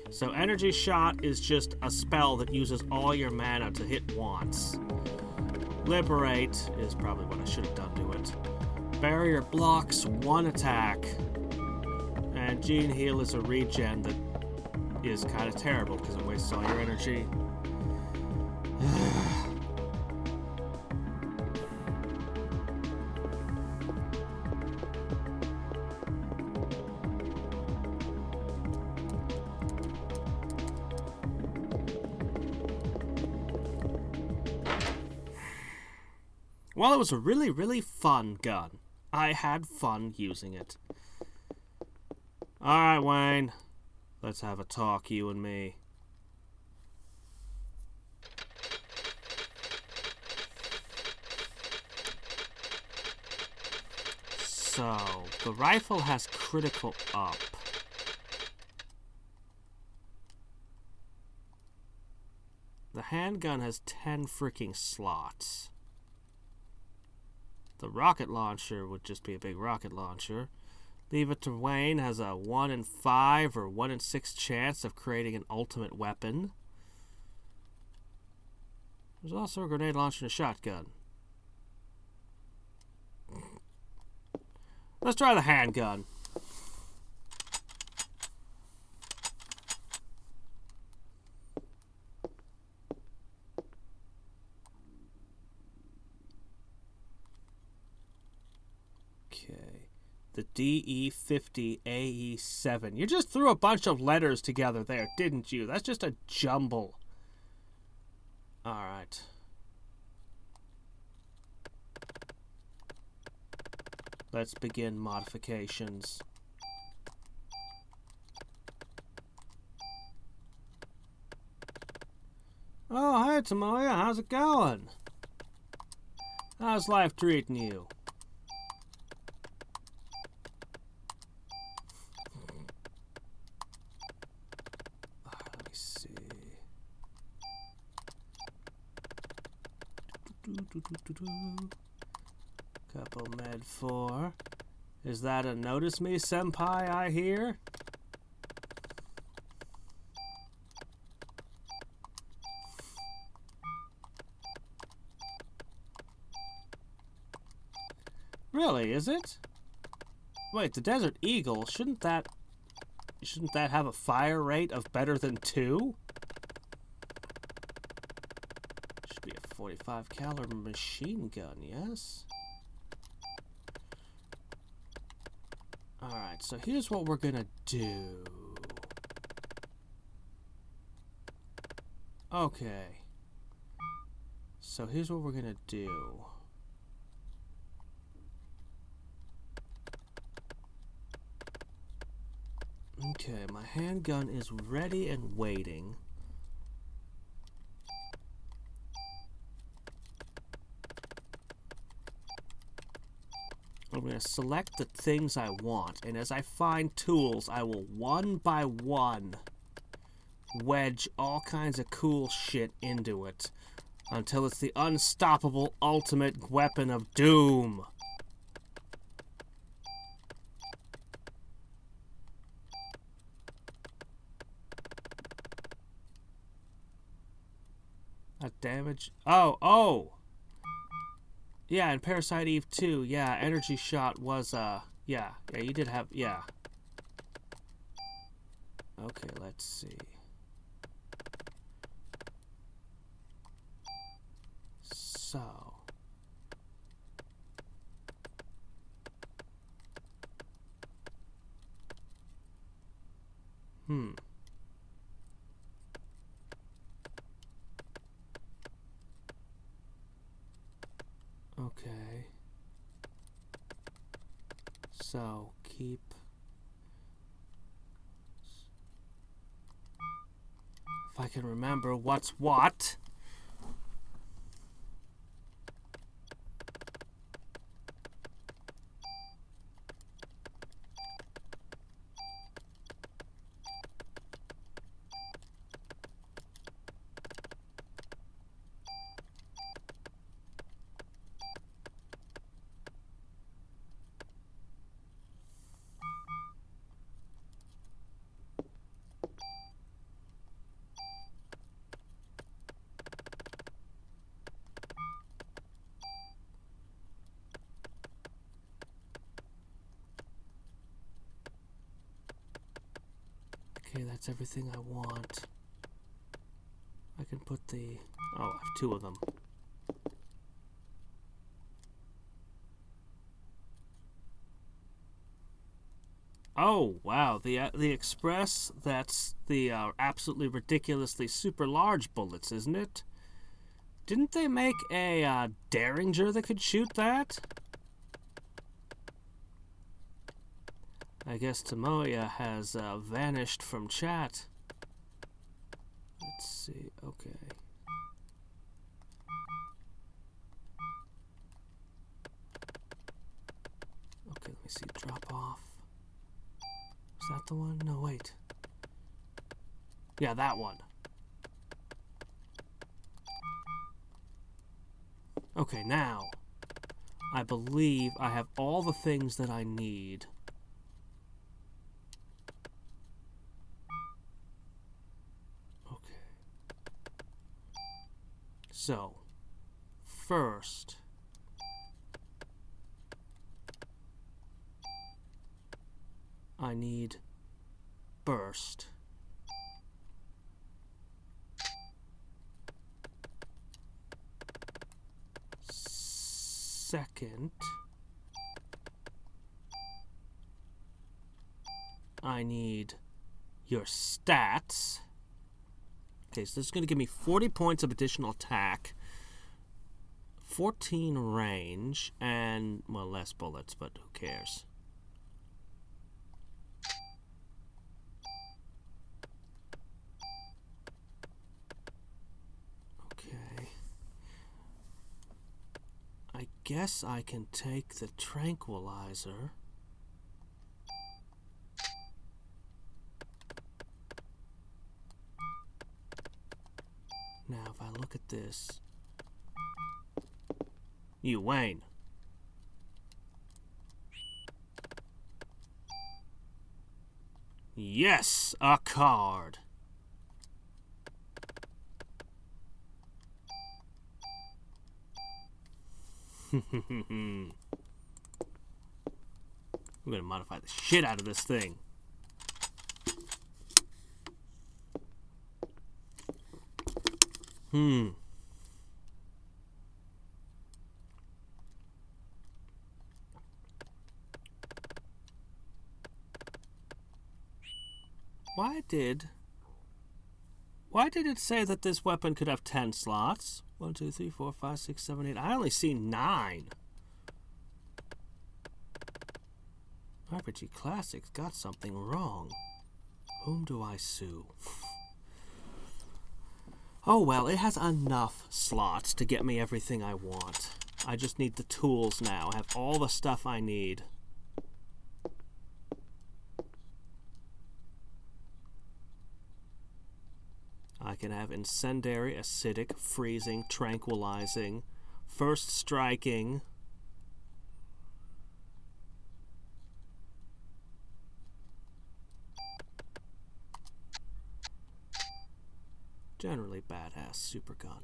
So energy shot is just a spell that uses all your mana to hit once. Liberate is probably what I should have done to it. Barrier blocks one attack. And Gene Heal is a regen that is kind of terrible because it wastes all your energy. Well, it was a really, really fun gun. I had fun using it. Alright, Wayne. Let's have a talk, you and me. So, the rifle has critical up. The handgun has 10 freaking slots. The rocket launcher would just be a big rocket launcher. Leave It to Wayne has a 1 in 5 or 1 in 6 chance of creating an ultimate weapon. There's also a grenade launcher and a shotgun. Let's try the handgun. Okay. The DE50AE7. You just threw a bunch of letters together there, didn't you? That's just a jumble. Alright. Let's begin modifications. Oh, hey, Tamoya. How's it going? How's life treating you? Let me see. Couple med 4. Is that a notice me, senpai, I hear? Really, is it? Wait, the Desert Eagle, shouldn't that have a fire rate of better than 2? Should be a 45 caliber machine gun, yes? Alright, so here's what we're gonna do. Okay. So here's what we're gonna do. Okay, my handgun is ready and waiting. I'm going to select the things I want, and as I find tools, I will one by one wedge all kinds of cool shit into it until it's the unstoppable ultimate weapon of doom. That damage. Oh! Yeah, and Parasite Eve 2, yeah, energy shot was, yeah, you did have, yeah. Okay, let's see. So. Okay. So, keep... If I can remember what's what... Okay, that's everything I want. I can put the... Oh, I have two of them. Oh, wow. The Express, that's the absolutely ridiculously super large bullets, isn't it? Didn't they make a Derringer that could shoot that? I guess Tomoya has vanished from chat. Let's see. Okay. Okay, let me see. Drop off. Is that the one? No, wait. Yeah, that one. Okay, now, I believe I have all the things that I need. Okay. So, first, I need burst. Second, I need your stats. Okay, so this is going to give me 40 points of additional attack, 14 range, and, well, less bullets, but who cares? Okay. I guess I can take the tranquilizer. Now, if I look at this... You, Wayne. Yes, a card. I'm gonna modify the shit out of this thing. Why did it say that this weapon could have 10 slots? 1, 2, 3, 4, 5, 6, 7, 8. I only see 9. RPG Classics got something wrong. Whom do I sue? Oh well, it has enough slots to get me everything I want. I just need the tools now. I have all the stuff I need. I can have incendiary, acidic, freezing, tranquilizing, first striking. Generally badass supergun.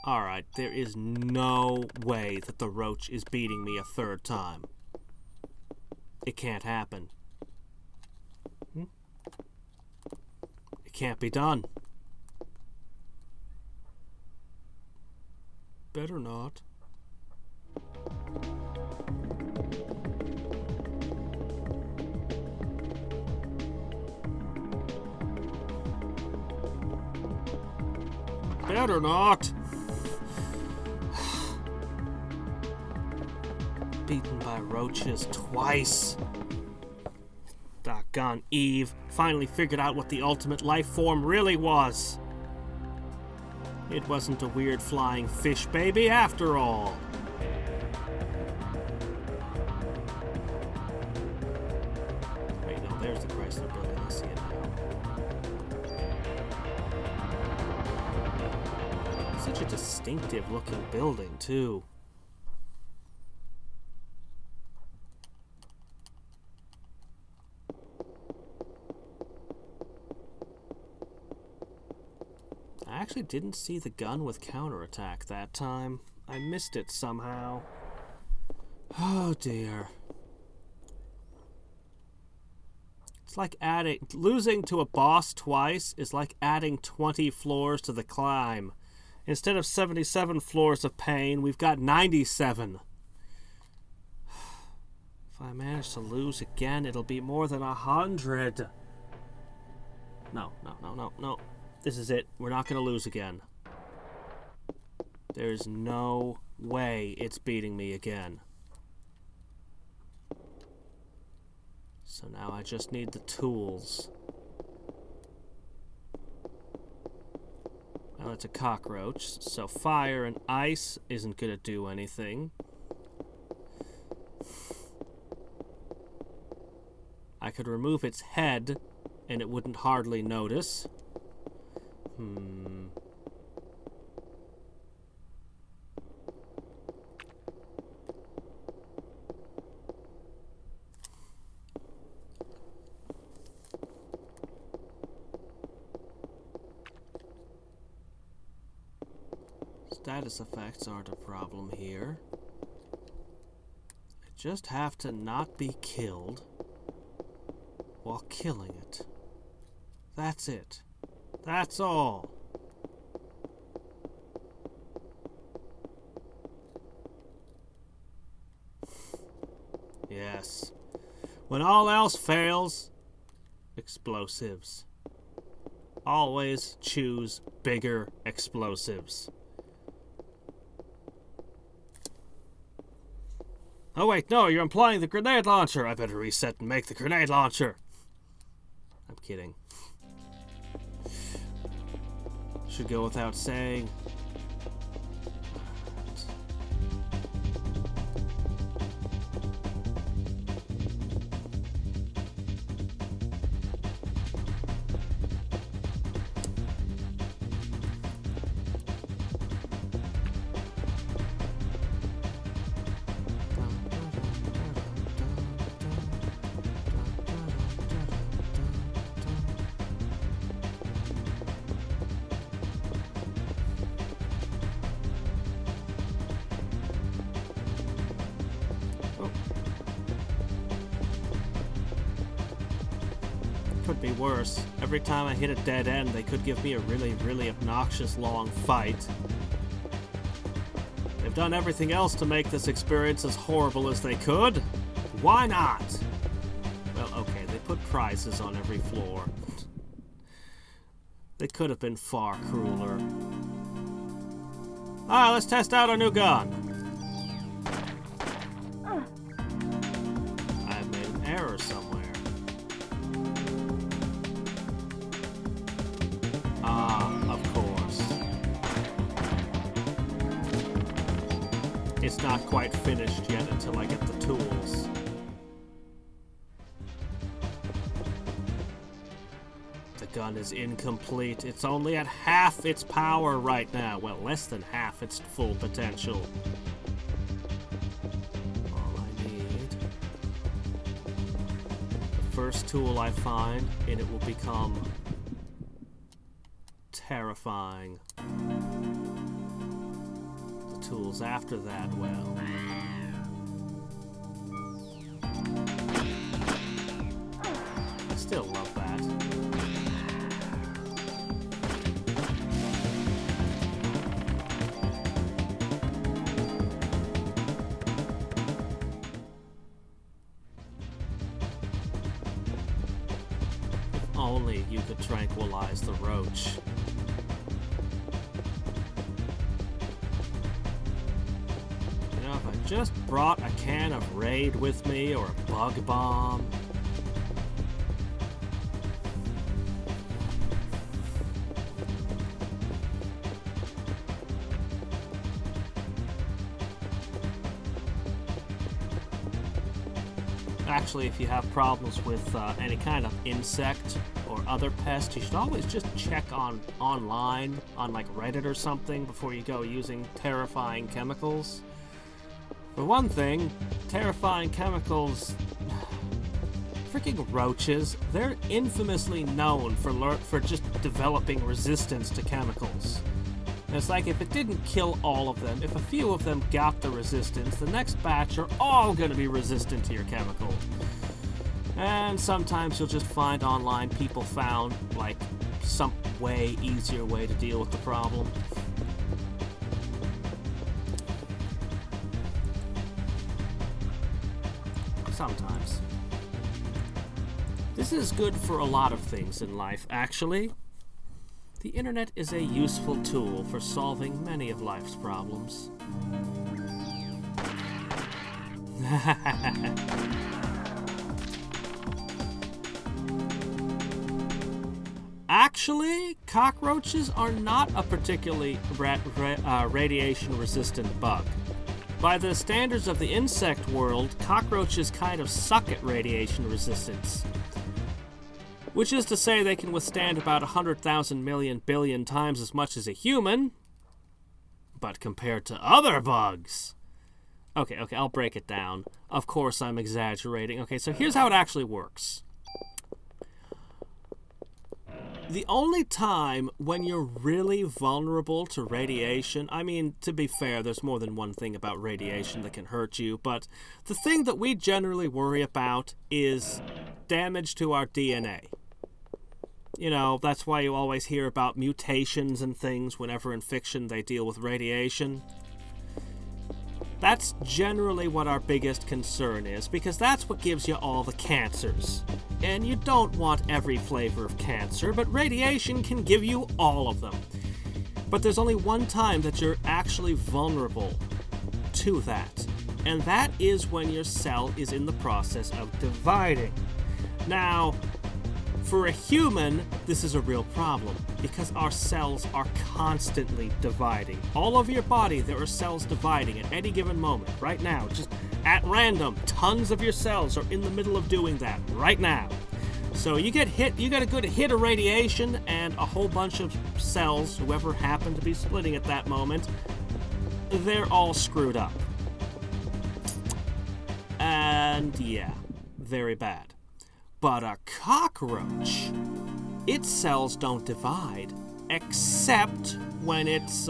Alright, there is no way that the roach is beating me a third time. It can't happen. It can't be done. Better not. better not. Beaten by roaches twice. Doggone Eve finally figured out what the ultimate life form really was. It wasn't a weird flying fish baby after all. Wait, no, there's the Chrysler building. I see it now. Such a distinctive looking building, too. I actually didn't see the gun with counterattack that time. I missed it somehow. Oh dear. It's like losing to a boss twice is like adding 20 floors to the climb. Instead of 77 floors of pain, we've got 97. If I manage to lose again, it'll be more than 100. No. This is it. We're not going to lose again. There's no way it's beating me again. So now I just need the tools. Well, it's a cockroach, so fire and ice isn't going to do anything. I could remove its head, and it wouldn't hardly notice. Status effects aren't a problem here. I just have to not be killed while killing it. That's it. That's all. Yes. When all else fails, explosives. Always choose bigger explosives. Oh wait, no, you're employing the grenade launcher. I better reset and make the grenade launcher. I'm kidding. Should go without saying. Could be worse. Every time I hit a dead end, they could give me a really obnoxious long fight. They've done everything else to make this experience as horrible as they could. Why not? Well, okay, they put prizes on every floor. They could have been far crueler. Alright, let's test out our new gun. I've made an error somewhere. It's not quite finished yet until I get the tools. The gun is incomplete. It's only at half its power right now. Well, less than half its full potential. All I need. The first tool I find, and it will become terrifying. Tools after that, well. I still love that. If only you could tranquilize the roach. just brought a can of Raid with me or a bug bomb. Actually, if you have problems with any kind of insect or other pest, you should always just check online on like Reddit or something before you go using terrifying chemicals. For one thing, terrifying chemicals, freaking roaches, they're infamously known for just developing resistance to chemicals. And it's like if it didn't kill all of them, if a few of them got the resistance, the next batch are all going to be resistant to your chemical. And sometimes you'll just find online people found like some way easier way to deal with the problem. Sometimes. This is good for a lot of things in life, actually. The internet is a useful tool for solving many of life's problems. Actually, cockroaches are not a particularly radiation-resistant bug. By the standards of the insect world, cockroaches kind of suck at radiation resistance. Which is to say they can withstand about 100,000 million billion times as much as a human. But compared to other bugs... Okay, I'll break it down. Of course I'm exaggerating. Okay, so here's how it actually works. The only time when you're really vulnerable to radiation, I mean, to be fair, there's more than one thing about radiation that can hurt you, but the thing that we generally worry about is damage to our DNA. You know, that's why you always hear about mutations and things whenever in fiction they deal with radiation. That's generally what our biggest concern is, because that's what gives you all the cancers. And you don't want every flavor of cancer, but radiation can give you all of them. But there's only one time that you're actually vulnerable to that, and that is when your cell is in the process of dividing. Now, for a human, this is a real problem, because our cells are constantly dividing. All over your body, there are cells dividing at any given moment, right now, just at random. Tons of your cells are in the middle of doing that right now. So you get hit, you get a good hit of radiation, and a whole bunch of cells, whoever happened to be splitting at that moment, they're all screwed up. And yeah, very bad. But a cockroach, its cells don't divide, except when it's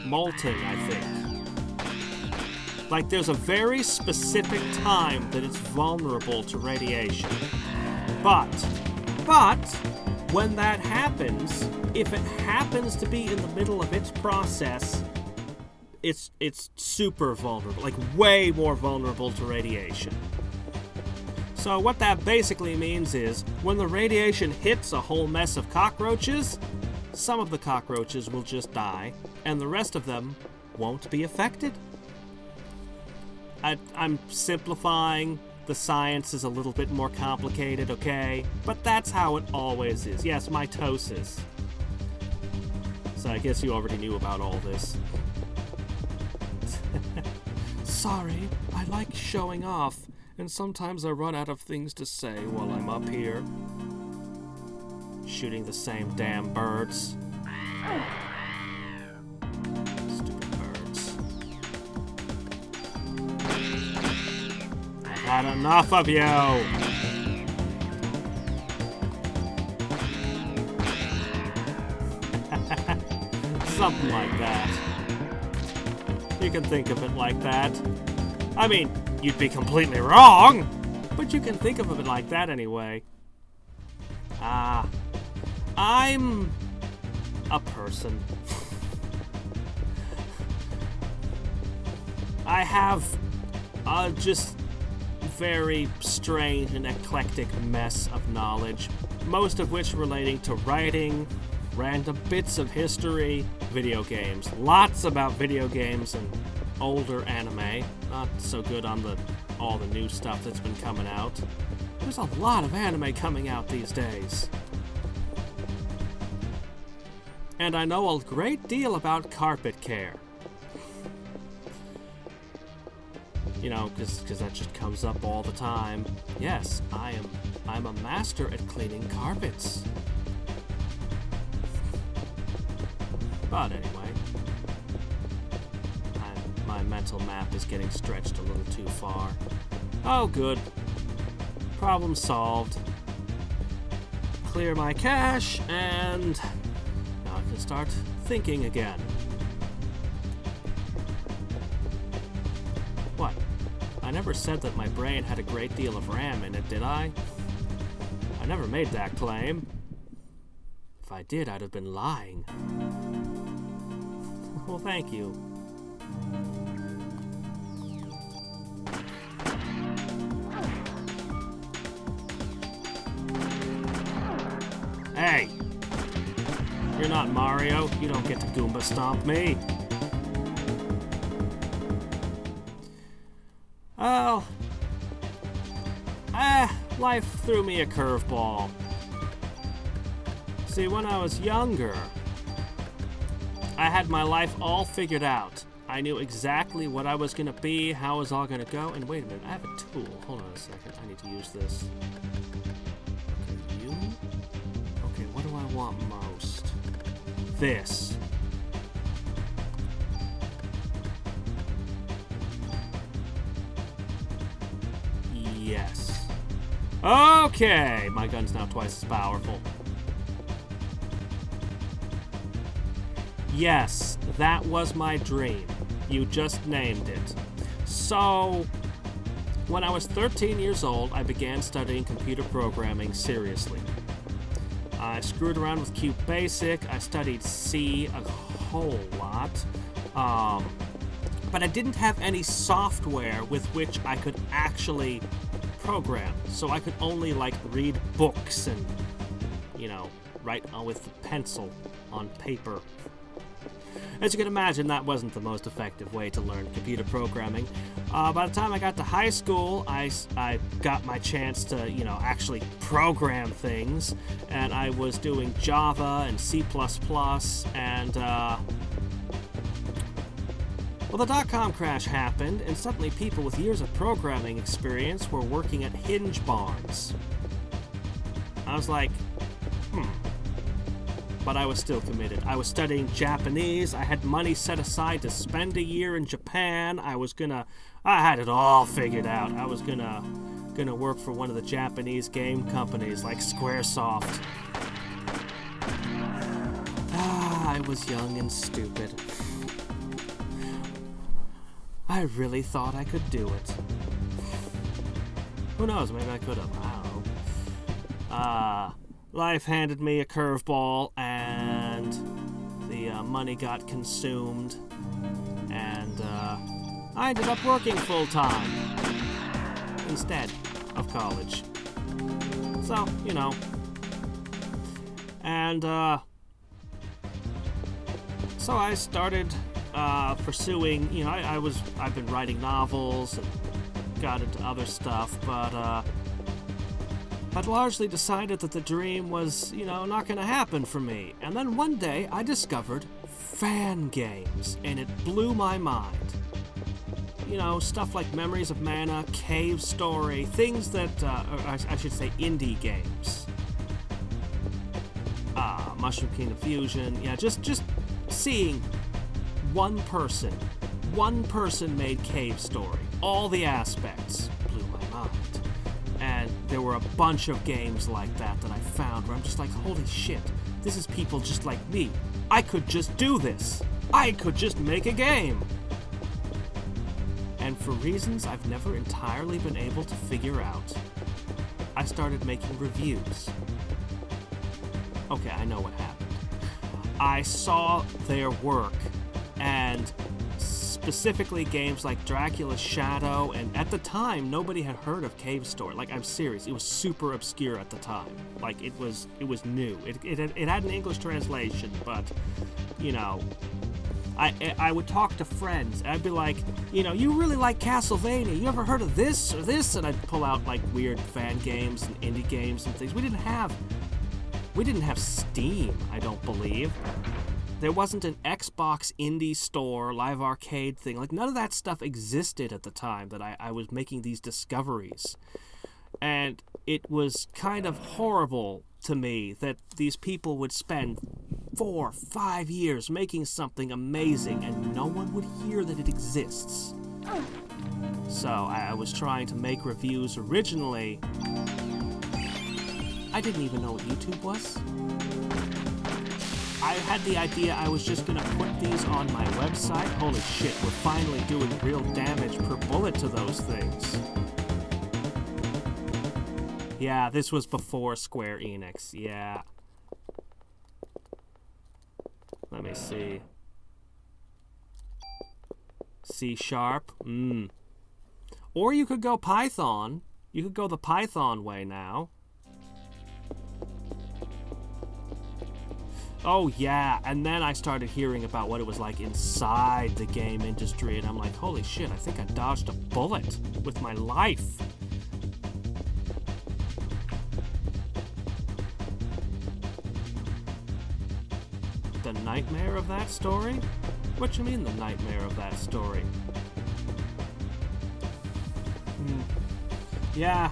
molting, I think. Like, there's a very specific time that it's vulnerable to radiation. But, when that happens, if it happens to be in the middle of its process, it's super vulnerable, like way more vulnerable to radiation. So what that basically means is, when the radiation hits a whole mess of cockroaches, some of the cockroaches will just die, and the rest of them won't be affected. I'm simplifying. The science is a little bit more complicated, okay? But that's how it always is. Yes, mitosis. So I guess you already knew about all this. Sorry, I like showing off. And sometimes I run out of things to say while I'm up here. Shooting the same damn birds. Stupid birds. I've had enough of you! Something like that. You can think of it like that. I mean, you'd be completely wrong, but you can think of it like that anyway. I'm a person. I have a just very strange and eclectic mess of knowledge, most of which relating to writing, random bits of history, video games. Lots about video games and older anime, not so good on all the new stuff that's been coming out. There's a lot of anime coming out these days. And I know a great deal about carpet care. You know, because that just comes up all the time. Yes, I'm a master at cleaning carpets. But anyway, my mental map is getting stretched a little too far. Oh, good. Problem solved. Clear my cache, and now I can start thinking again. What? I never said that my brain had a great deal of RAM in it, did I? I never made that claim. If I did, I'd have been lying. Well, thank you. Hey! You're not Mario. You don't get to Goomba stomp me. Well, life threw me a curveball. See, when I was younger, I had my life all figured out. I knew exactly what I was gonna be, how it was all gonna go. And wait a minute, I have a tool. Hold on a second, I need to use this. Okay, you? Okay, what do I want most? This. Yes. Okay, my gun's now twice as powerful. Yes, that was my dream. You just named it. So, when I was 13 years old, I began studying computer programming seriously. I screwed around with QBasic, I studied C a whole lot, but I didn't have any software with which I could actually program, so I could only, like, read books and, you know, write with the pencil on paper. As you can imagine, that wasn't the most effective way to learn computer programming. By the time I got to high school, I got my chance to, you know, actually program things, and I was doing Java and C++, and, well, the dot-com crash happened, and suddenly people with years of programming experience were working at hinge barns. I was like, But I was still committed. I was studying Japanese. I had money set aside to spend a year in Japan. I had it all figured out. I was gonna work for one of the Japanese game companies like Squaresoft. I was young and stupid. I really thought I could do it. Who knows, maybe I could have. I don't know. Life handed me a curveball, and the money got consumed, and I ended up working full-time instead of college. So, you know. And so I started pursuing, you know, I've been writing novels and got into other stuff, but I'd largely decided that the dream was, you know, not going to happen for me. And then one day I discovered fan games, and it blew my mind. You know, stuff like Memories of Mana, Cave Story, things that, I should say indie games. Mushroom Kingdom Fusion, yeah, just seeing one person made Cave Story. All the aspects blew my mind. And there were a bunch of games like that I found where I'm just like, holy shit, this is people just like me. I could just do this. I could just make a game. And for reasons I've never entirely been able to figure out, I started making reviews. Okay, I know what happened. I saw their work, and specifically games like Dracula's Shadow, and at the time, nobody had heard of Cave Story. Like, I'm serious, it was super obscure at the time. Like, it was new. It had an English translation, but, you know, I would talk to friends, and I'd be like, you know, you really like Castlevania, you ever heard of this or this? And I'd pull out like weird fan games and indie games and things. We didn't have Steam, I don't believe. There wasn't an Xbox indie store, live arcade thing. Like, none of that stuff existed at the time that I was making these discoveries. And it was kind of horrible to me that these people would spend 4, 5 years making something amazing and no one would hear that it exists. So I was trying to make reviews originally. I didn't even know what YouTube was. I had the idea I was just gonna put these on my website. Holy shit, we're finally doing real damage per bullet to those things. Yeah, this was before Square Enix, yeah. Let me see. C#? Or you could go Python. You could go the Python way now. Oh yeah, and then I started hearing about what it was like inside the game industry, and I'm like, holy shit, I think I dodged a bullet with my life. The nightmare of that story? What you mean, the nightmare of that story? Yeah,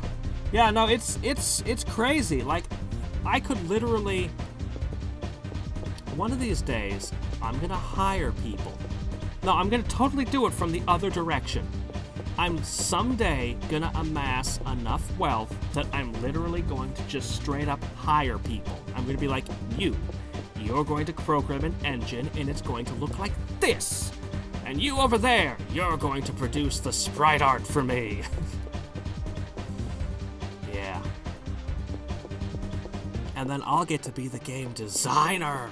no, it's crazy. Like, I could literally... One of these days, I'm gonna hire people. No, I'm gonna totally do it from the other direction. I'm someday gonna amass enough wealth that I'm literally going to just straight up hire people. I'm gonna be like, you're going to program an engine and it's going to look like this. And you over there, you're going to produce the sprite art for me. Yeah. And then I'll get to be the game designer,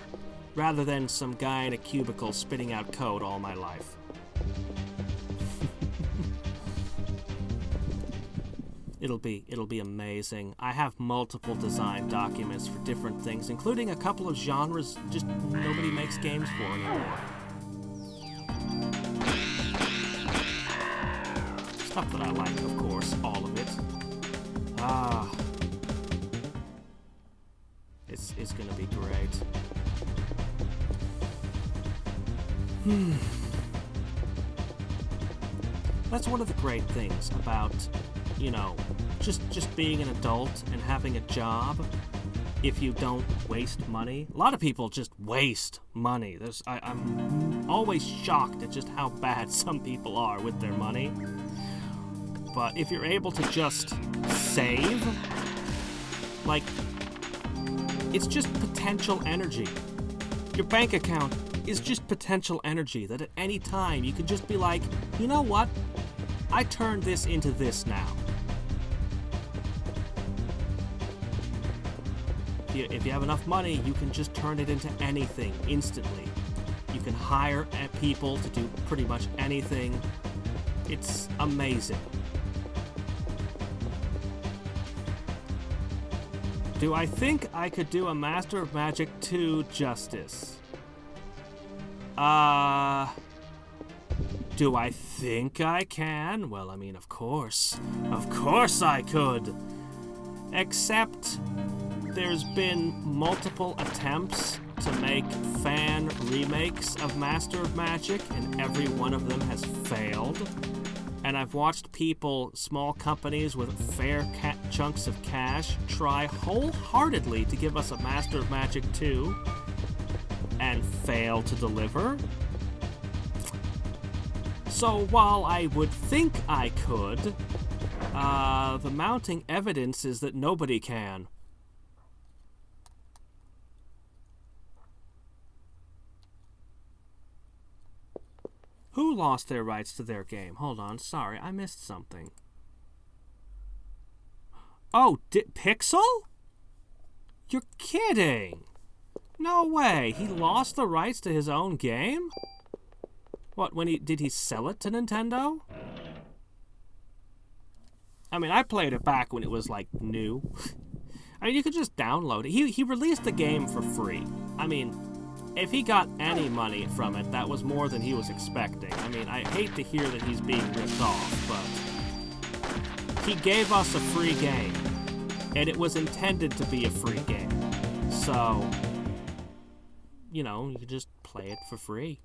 rather than some guy in a cubicle spitting out code all my life. It'll be amazing. I have multiple design documents for different things, including a couple of genres just nobody makes games for anymore. Stuff that I like, of course, all of it. It's gonna be great. That's one of the great things about, you know, just being an adult and having a job. If you don't waste money, a lot of people just waste money. I'm always shocked at just how bad some people are with their money. But if you're able to just save, like, it's just potential energy. Your bank account is just potential energy that at any time you can just be like, you know what? I turned this into this now. If you have enough money, you can just turn it into anything instantly. You can hire people to do pretty much anything. It's amazing. Do I think I could do a Master of Magic 2 justice? Do I think I can? Well, I mean, of course. Of course I could. Except there's been multiple attempts to make fan remakes of Master of Magic, and every one of them has failed. And I've watched people, small companies with fair chunks of cash, try wholeheartedly to give us a Master of Magic 2 and fail to deliver. So while I would think I could, the mounting evidence is that nobody can. Who lost their rights to their game? Hold on, sorry, I missed something. Oh, Pixel? You're kidding! No way, he lost the rights to his own game? What, did he sell it to Nintendo? I mean, I played it back when it was, like, new. I mean, you could just download it. He released the game for free. I mean, if he got any money from it, that was more than he was expecting. I mean, I hate to hear that he's being ripped off, but he gave us a free game, and it was intended to be a free game. So, you know, you could just play it for free.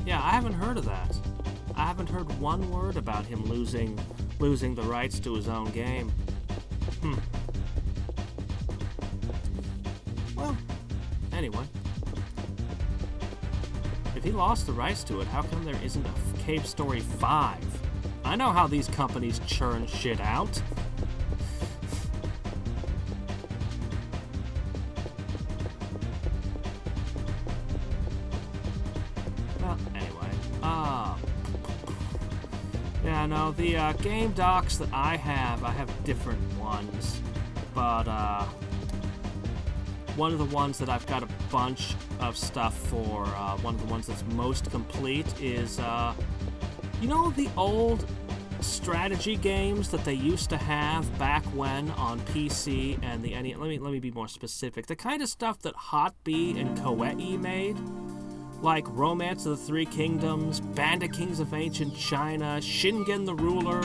Yeah, I haven't heard of that. I haven't heard one word about him losing the rights to his own game. Well, anyway. If he lost the rights to it, how come there isn't a Cave Story 5? I know how these companies churn shit out. Well, anyway. Yeah, no, the game docs that I have different ones. But, one of the ones that I've got a bunch of stuff for, one of the ones that's most complete is, you know the old strategy games that they used to have back when on PC and the NES? Let me be more specific. The kind of stuff that Hot Bee and Koei made, like Romance of the Three Kingdoms, Band of Kings of Ancient China, Shingen the Ruler.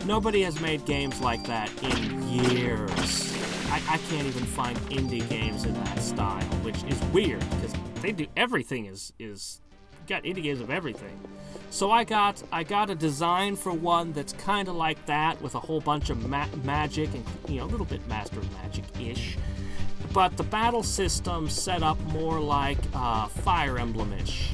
Nobody has made games like that in years. I can't even find indie games in that style, which is weird because they do everything is got indie games of everything. So I got a design for one that's kind of like that, with a whole bunch of magic and, you know, a little bit Master of Magic-ish, but the battle system set up more like Fire Emblem-ish.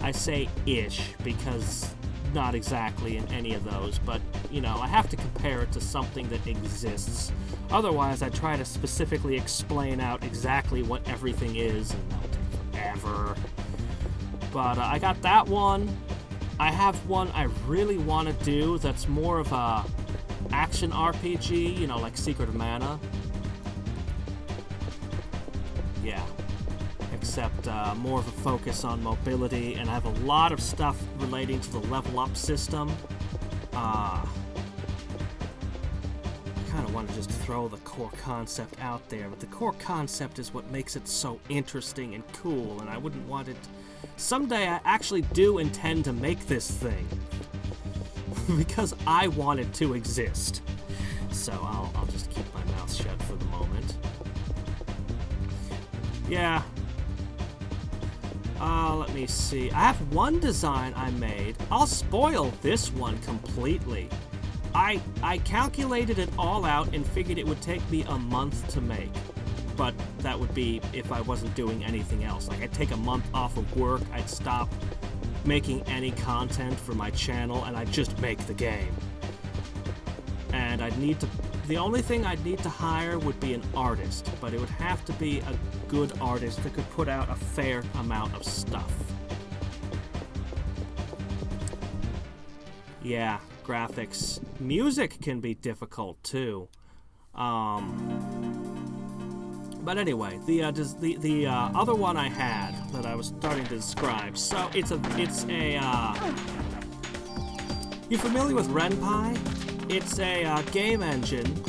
I say ish because not exactly in any of those, but, you know, I have to compare it to something that exists. Otherwise, I try to specifically explain out exactly what everything is, and that'll take forever. But I got that one. I have one I really want to do that's more of a action RPG, you know, like Secret of Mana. Yeah. Except more of a focus on mobility, and I have a lot of stuff relating to the level up system. I kind of want to just throw the core concept out there, but the core concept is what makes it so interesting and cool, and I wouldn't want it... Someday I actually do intend to make this thing, because I want it to exist. So I'll just keep my mouth shut for the moment. Yeah. Let me see. I have one design I made. I'll spoil this one completely. I calculated it all out and figured it would take me a month to make. But that would be if I wasn't doing anything else. Like, I'd take a month off of work, I'd stop making any content for my channel, and I'd just make the game. And the only thing I'd need to hire would be an artist, but it would have to be a good artist that could put out a fair amount of stuff. Yeah, graphics. Music can be difficult, too. But anyway, the other one I had that I was starting to describe. So it's a you familiar with Ren'Py? It's a game engine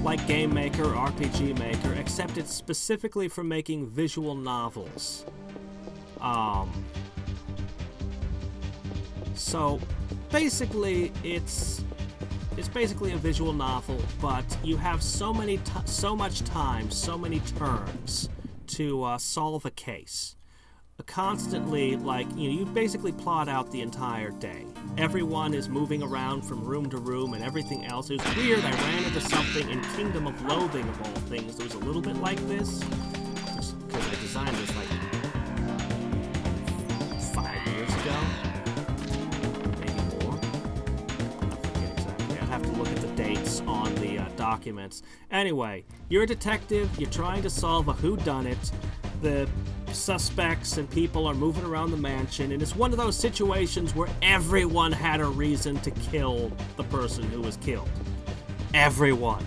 like Game Maker or RPG Maker, except it's specifically for making visual novels. So basically it's basically a visual novel, but you have so much time, so many turns to solve a case. Constantly, like, you basically plot out the entire day. Everyone is moving around from room to room and everything else. It was weird. I ran into something in Kingdom of Loathing, of all things. It was a little bit like this, just because I designed this like 5 years ago. Have to look at the dates on the documents. Anyway, you're a detective, you're trying to solve a whodunit. The suspects and people are moving around the mansion, and it's one of those situations where everyone had a reason to kill the person who was killed. Everyone.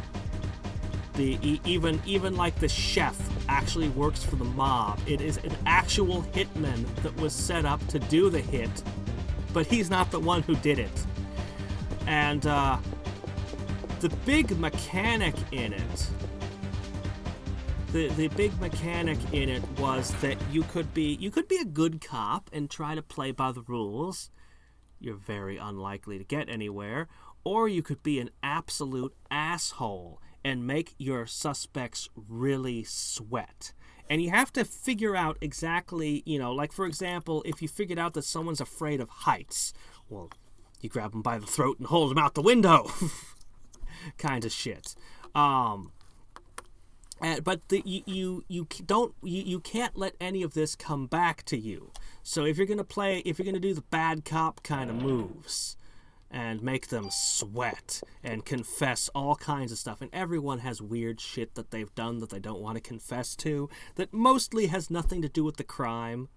Even like the chef actually works for the mob. It is an actual hitman that was set up to do the hit, but he's not the one who did it. And the big mechanic in it, the big mechanic in it was that you could be a good cop and try to play by the rules. You're very unlikely to get anywhere. Or you could be an absolute asshole and make your suspects really sweat. And you have to figure out exactly, like for example, if you figured out that someone's afraid of heights, well, you grab them by the throat and hold them out the window. Kind of shit. But you can't let any of this come back to you. So if you're gonna do the bad cop kind of moves and make them sweat and confess all kinds of stuff, and everyone has weird shit that they've done that they don't want to confess to, that mostly has nothing to do with the crime.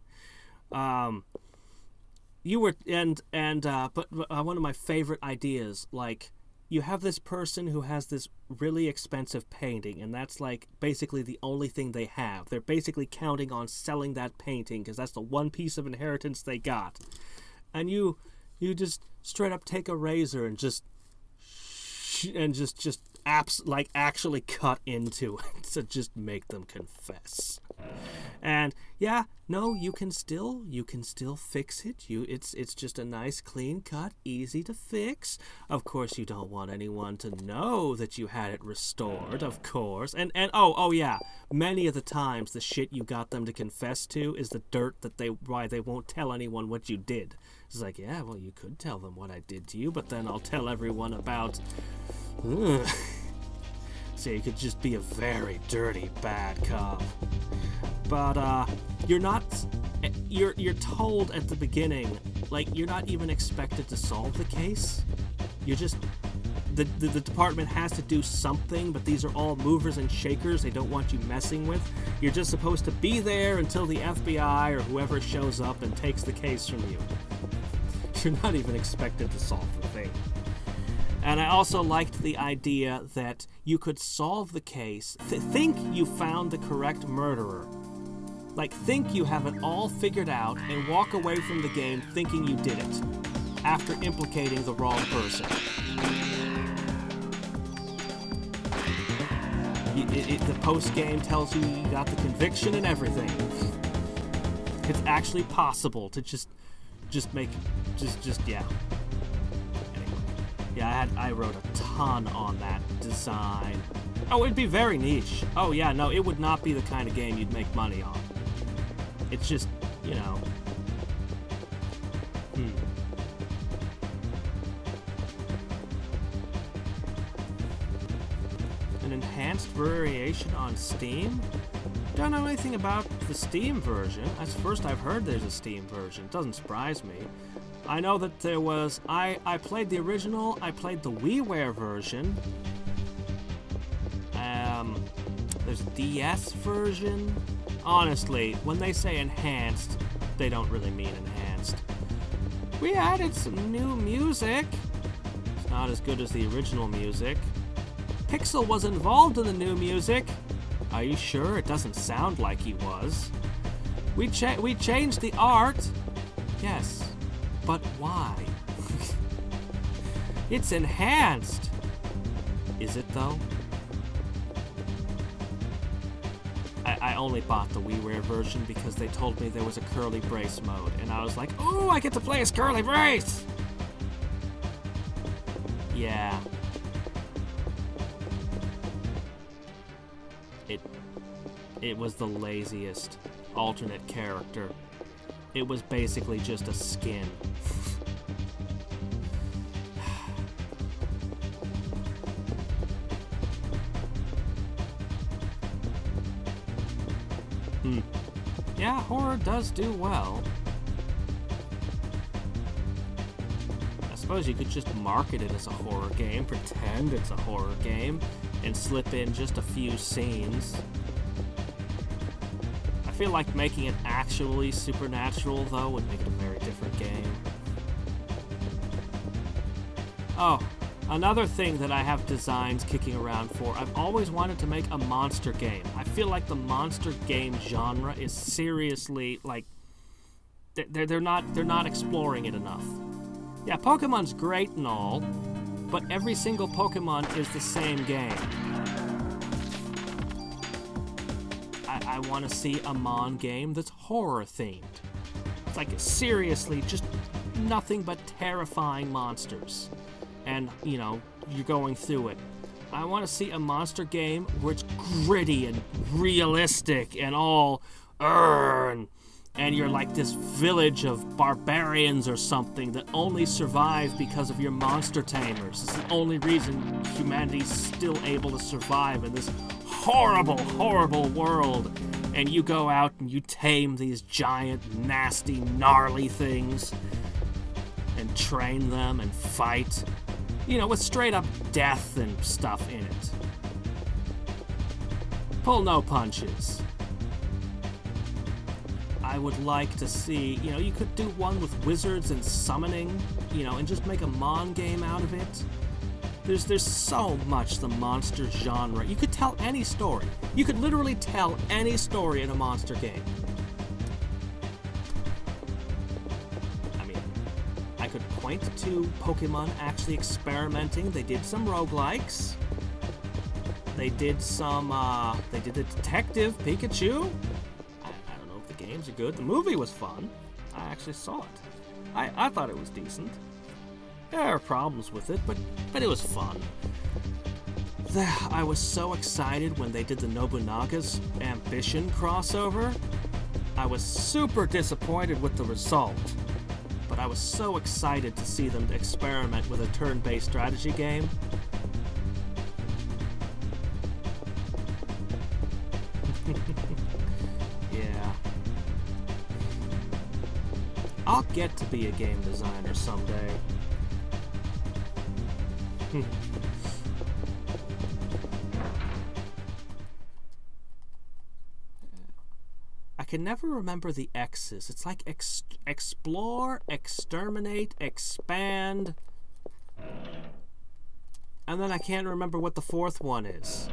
But one of my favorite ideas, like, you have this person who has this really expensive painting, and that's like basically the only thing they have. They're basically counting on selling that painting because that's the one piece of inheritance they got. And you just straight up take a razor and actually cut into it to just make them confess. And yeah, no, you can still fix it. It's just a nice, clean cut, easy to fix. Of course, you don't want anyone to know that you had it restored, of course. And oh yeah, many of the times the shit you got them to confess to is the dirt why they won't tell anyone what you did. It's like, yeah, well, you could tell them what I did to you, but then I'll tell everyone about. So you could just be a very dirty, bad cop. But you're told at the beginning, like, you're not even expected to solve the case. You're just, the department has to do something, but these are all movers and shakers they don't want you messing with. You're just supposed to be there until the FBI or whoever shows up and takes the case from you. You're not even expected to solve the thing. And I also liked the idea that you could solve the case, think you found the correct murderer. Like, think you have it all figured out and walk away from the game thinking you did it, after implicating the wrong person. The post-game tells you you got the conviction and everything. It's actually possible to yeah. Yeah, I wrote a ton on that design. Oh, it'd be very niche. Oh yeah, no, it would not be the kind of game you'd make money on. It's just, An enhanced variation on Steam? Don't know anything about the Steam version. That's the first I've heard there's a Steam version. It doesn't surprise me. I know that there was... I played the original. I played the WiiWare version. There's a DS version. Honestly, when they say enhanced, they don't really mean enhanced. We added some new music. It's not as good as the original music. Pixel was involved in the new music. Are you sure? It doesn't sound like he was. We changed the art. Yes. But why? It's enhanced. Is it though? I only bought the WiiWare version because they told me there was a curly brace mode, and I was like, ooh, I get to play as curly brace! Yeah. It was the laziest alternate character. It was basically just a skin. Yeah, horror does do well. I suppose you could just market it as a horror game, pretend it's a horror game, and slip in just a few scenes. I feel like making it actually supernatural, though, would make it a very different game. Oh, another thing that I have designs kicking around for, I've always wanted to make a monster game. I feel like the monster game genre is seriously, like, they're not exploring it enough. Yeah, Pokemon's great and all, but every single Pokemon is the same game. I want to see a Mon game that's horror-themed. It's like, seriously, just nothing but terrifying monsters. And, you know, you're going through it. I want to see a monster game where it's gritty and realistic and all, and you're like this village of barbarians or something that only survive because of your monster tamers. It's the only reason humanity's still able to survive in this horrible, horrible world. And you go out and you tame these giant, nasty, gnarly things and train them and fight. You know, with straight up death and stuff in it. Pull no punches. I would like to see, you know, you could do one with wizards and summoning, you know, and just make a Mon game out of it. There's so much the monster genre. You could tell any story. You could literally tell any story in a monster game. I mean, I could point to Pokemon actually experimenting. They did some roguelikes. They did some, they did a Detective Pikachu. I don't know if the games are good. The movie was fun. I actually saw it. I thought it was decent. There are problems with it, but it was fun. I was so excited when they did the Nobunaga's Ambition crossover. I was super disappointed with the result, but I was so excited to see them experiment with a turn-based strategy game. Yeah. I'll get to be a game designer someday. I can never remember the X's. It's like explore, exterminate, expand. And then I can't remember what the fourth one is.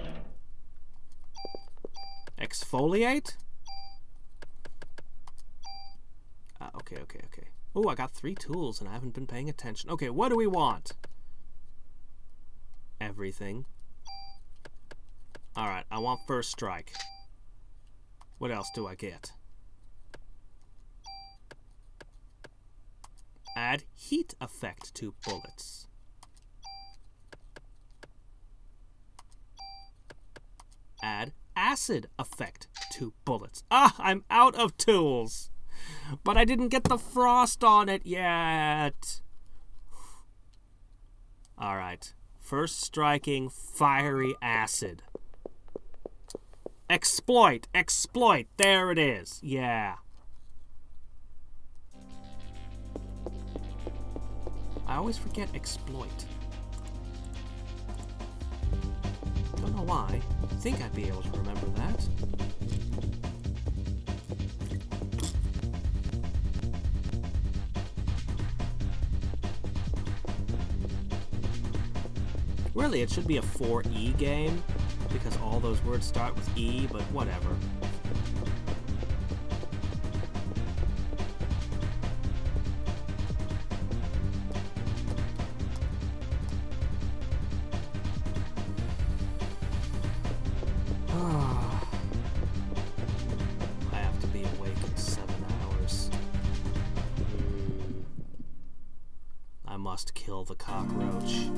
Exfoliate? Okay. Oh, I got 3 tools and I haven't been paying attention. Okay, what do we want? Everything. Alright, I want first strike. What else do I get? Add heat effect to bullets. Add acid effect to bullets. Ah, I'm out of tools. But I didn't get the frost on it yet. Alright. First striking, fiery acid. Exploit! Exploit! There it is. Yeah. I always forget exploit. Don't know why. I think I'd be able to remember that. Really, it should be a 4E game, because all those words start with E, but whatever. I have to be awake in 7 hours. I must kill the cockroach.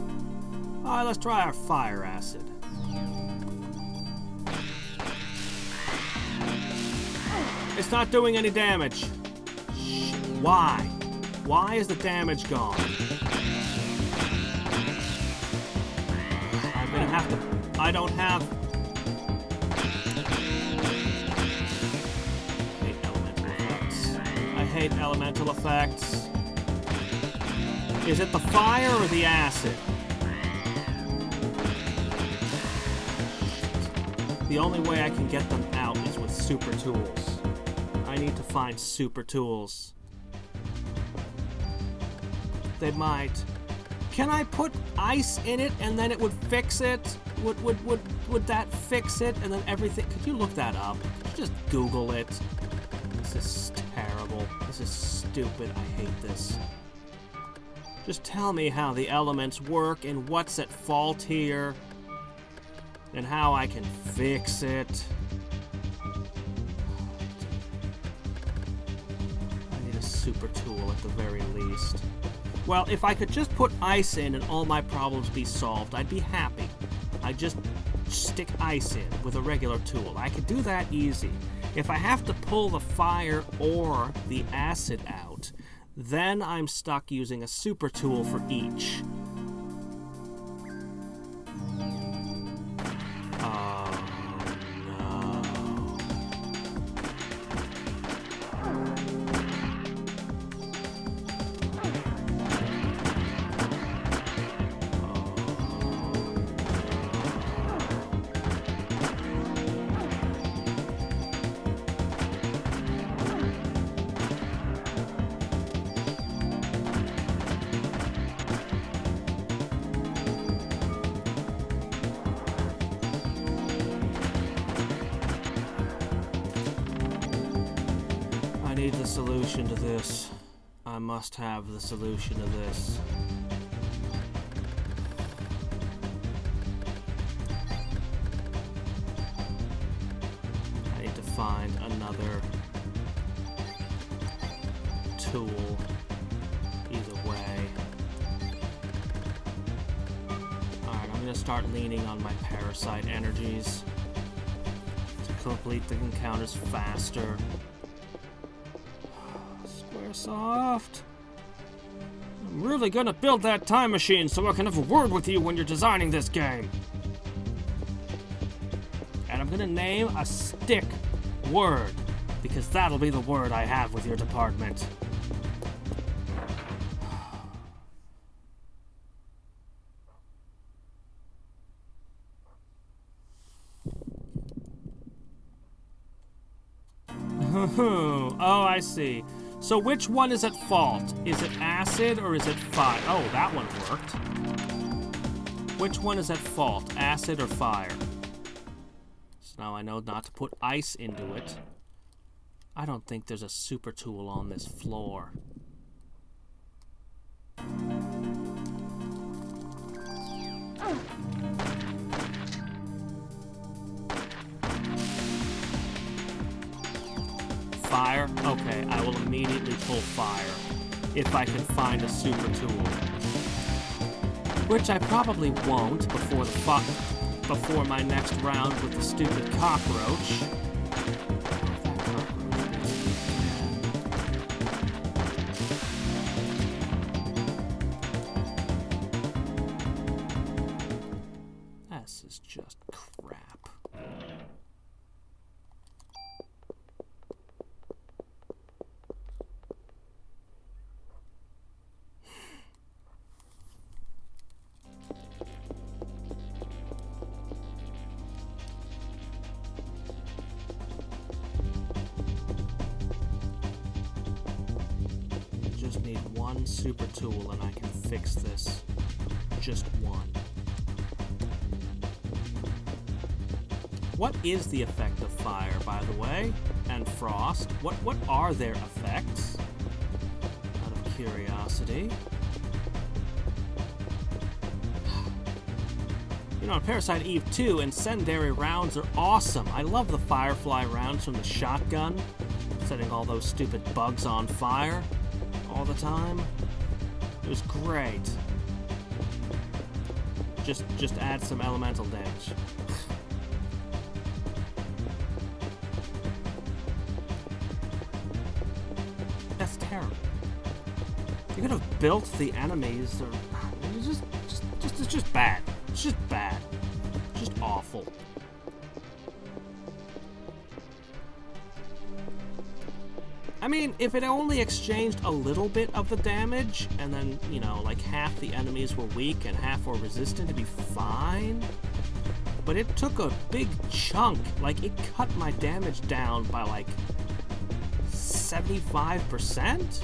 Alright, let's try our fire acid. It's not doing any damage. Why? Why is the damage gone? I'm gonna have to... I don't have... I hate elemental effects. I hate elemental effects. Is it the fire or the acid? The only way I can get them out is with super tools. need to find super tools. They might. Can I put ice in it and then it would fix it? Would that fix it? And then everything... Could you look that up? Could you just Google it? This is terrible. This is stupid. I hate this. Just tell me how the elements work and what's at fault here. And how I can fix it. I need a super tool at the very least. Well, if I could just put ice in and all my problems be solved, I'd be happy. I'd just stick ice in with a regular tool. I could do that easy. If I have to pull the fire or the acid out, then I'm stuck using a super tool for each. I need the solution to this. I must have the solution to this. I need to find another tool. Either way. Alright, I'm gonna start leaning on my parasite energies to complete the encounters faster. Soft. I'm really gonna build that time machine so I can have a word with you when you're designing this game. And I'm gonna name a stick word, because that'll be the word I have with your department. Oh, I see. So which one is at fault? Is it acid or is it fire? Oh, that one worked. Which one is at fault? Acid or fire? So now I know not to put ice into it. I don't think there's a super tool on this floor. Fire? Okay, I will immediately pull fire if I can find a super tool. Which I probably won't before my next round with the stupid cockroach. This is just crap. Just need one super tool and I can fix this. Just one. What is the effect of fire, by the way? And frost? What are their effects? Out of curiosity. You know, Parasite Eve 2, incendiary rounds are awesome. I love the firefly rounds from the shotgun, setting all those stupid bugs on fire all the time. It was great. Just add some elemental damage. That's terrible. You could have built the enemies, or it's just bad. It's just bad. Just awful. I mean, if it only exchanged a little bit of the damage, and then, you know, like half the enemies were weak and half were resistant, it'd be fine. But it took a big chunk. Like, it cut my damage down by, like, 75%?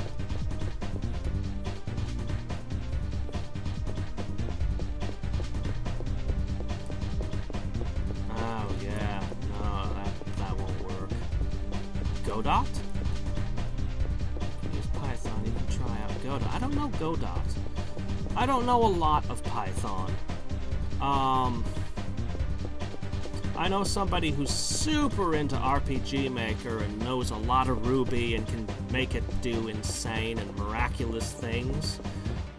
Oh, yeah. No, that won't work. Godot? Use Python. You can try out Godot. I don't know Godot. I don't know a lot of Python. I know somebody who's super into RPG Maker and knows a lot of Ruby and can make it do insane and miraculous things.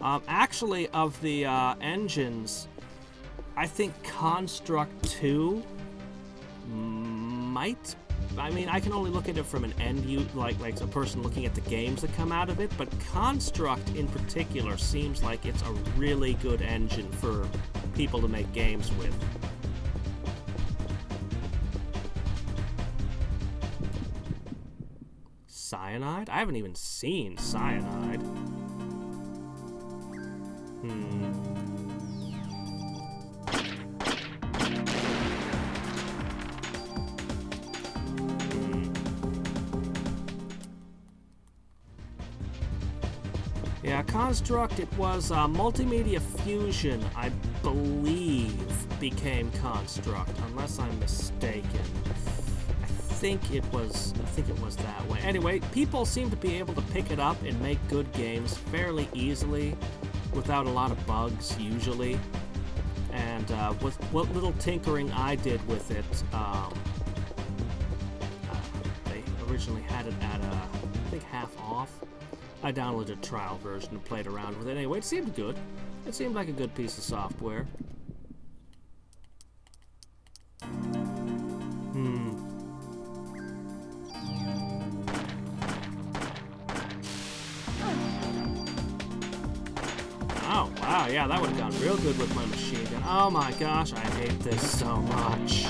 Actually, of the engines, I think Construct 2 might... I mean, I can only look at it from an end use, like a person looking at the games that come out of it, but Construct in particular seems like it's a really good engine for people to make games with. Cyanide? I haven't even seen Cyanide. Yeah, Construct, it was Multimedia Fusion, I believe, became Construct, unless I'm mistaken. I think it was that way. Anyway, people seem to be able to pick it up and make good games fairly easily, without a lot of bugs, usually. And with what little tinkering I did with it, they originally had it at, I think, half off. I downloaded a trial version and played around with it. Anyway, it seemed good. It seemed like a good piece of software. Oh, wow, yeah, that would have gone real good with my machine gun. Oh my gosh, I hate this so much.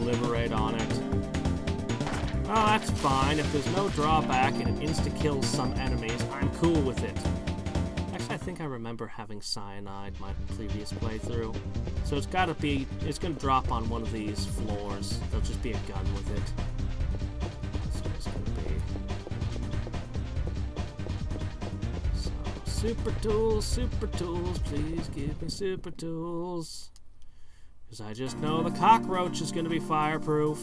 Liberate on it. Oh, that's fine. If there's no drawback and it insta-kills some enemies, I'm cool with it. Actually, I think I remember having Cyanide my previous playthrough. So it's gotta be, it's gonna drop on one of these floors. There'll just be a gun with it. That's what it's gonna be. So, super tools, please give me super tools. Because I just know the cockroach is going to be fireproof.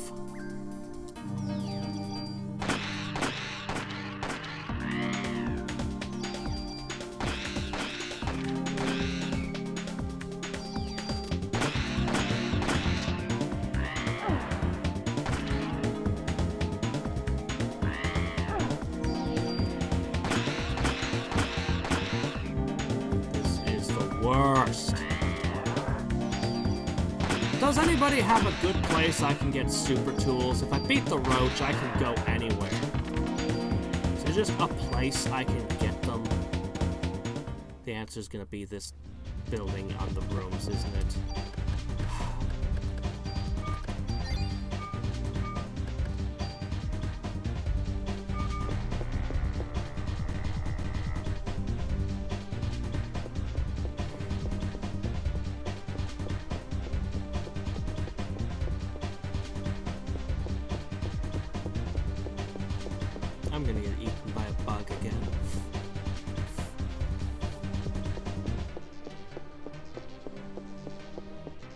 This is the worst. Does anybody have a good place I can get super tools? If I beat the roach, I can go anywhere. Is there just a place I can get them? The answer is going to be this building on the rooms, isn't it? I'm gonna get eaten by a bug again.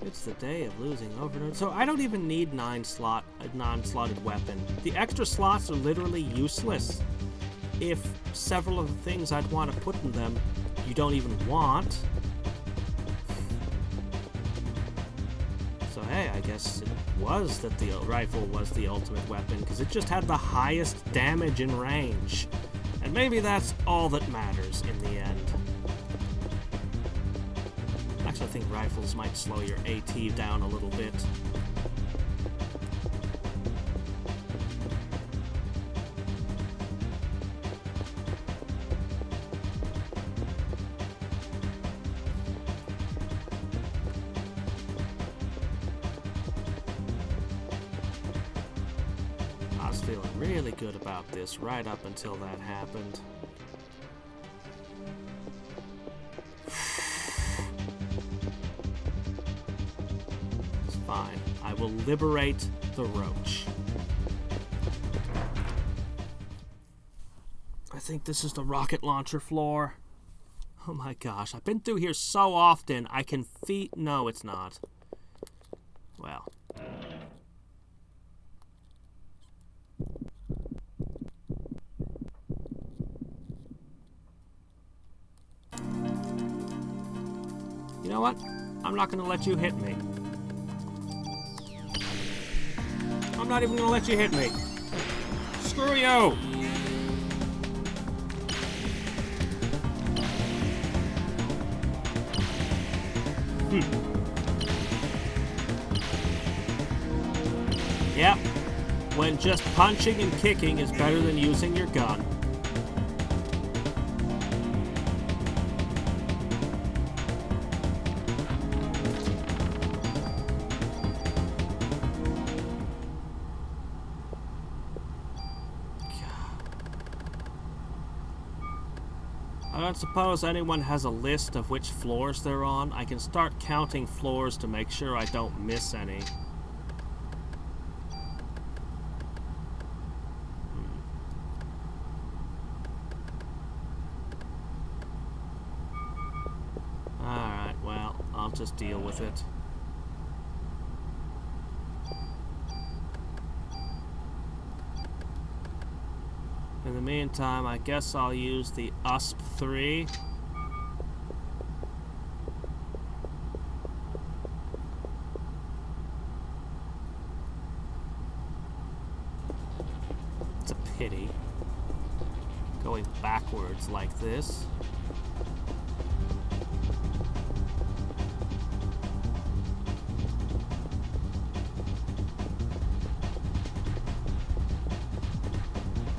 It's the day of losing over. So I don't even need a non-slotted weapon. The extra slots are literally useless. If several of the things I'd want to put in them, you don't even want. So hey, I guess it was that the rifle was the ultimate weapon, because it just had the highest damage and range. And maybe that's all that matters in the end. Actually, I think rifles might slow your AT down a little bit. I was feeling really good about this right up until that happened. will liberate the roach. I think this is the rocket launcher floor. Oh my gosh, I've been through here so often, I can feel... No, it's not. Well. You know what? I'm not gonna let you hit me. I'm not even gonna let you hit me. Screw you! Yep. When just punching and kicking is better than using your gun. I don't suppose anyone has a list of which floors they're on. I can start counting floors to make sure I don't miss any. Alright, well, I'll just deal with it. In the meantime, I guess I'll use the USP-3. It's a pity. Going backwards like this.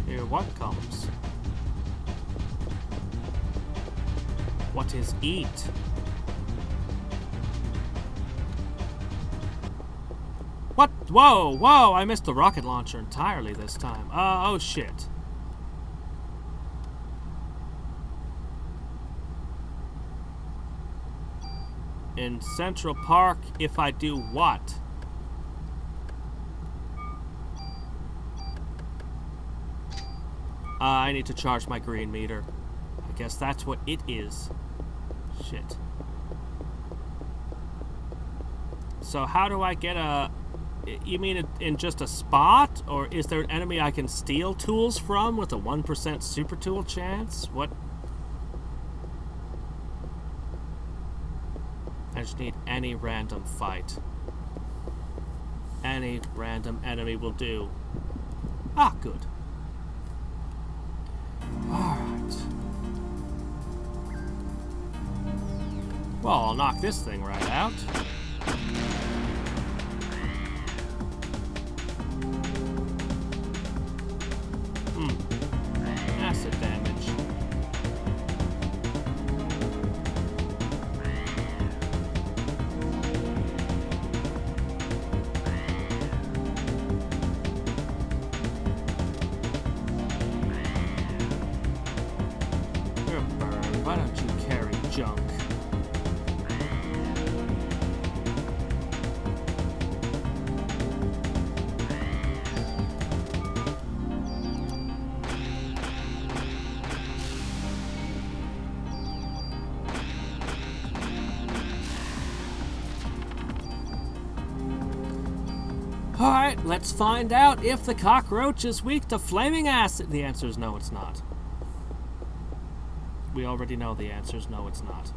Here, what comes? What is eat? What? Whoa, whoa! I missed the rocket launcher entirely this time. Oh shit. In Central Park, if I do what? I need to charge my green meter. I guess that's what it is. Shit. So how do I get a... You mean in just a spot? Or is there an enemy I can steal tools from with a 1% super tool chance? What? I just need any random fight. Any random enemy will do. Ah, good. Alright. Well, I'll knock this thing right out. Acid damage. You're a bird. Why don't you carry junk? Alright, let's find out if the cockroach is weak to flaming acid. The answer is no, it's not. We already know the answer is no, it's not.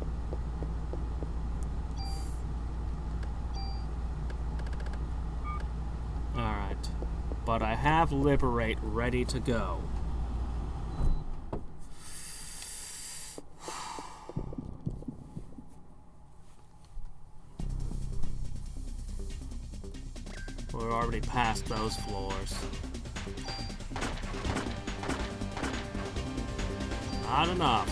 Alright. But I have Liberate ready to go. We're already past those floors. Not enough.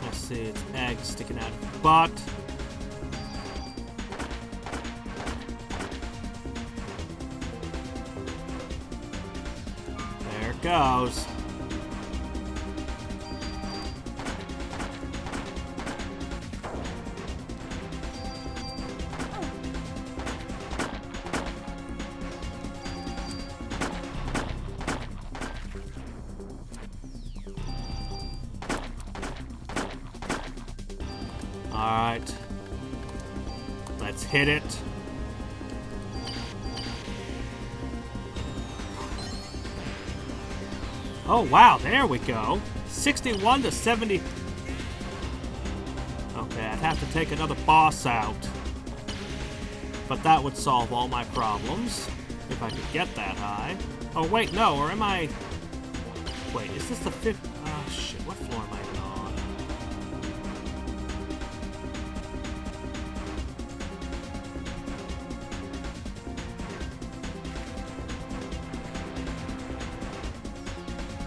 I see its egg sticking out of the butt. goes. Alright. Let's hit it. Oh, wow, there we go. 61 to 70. Okay, I'd have to take another boss out. But that would solve all my problems. If I could get that high. Oh, wait, no, or am I... Wait, is this the fifth... Oh, shit, what floor am I on?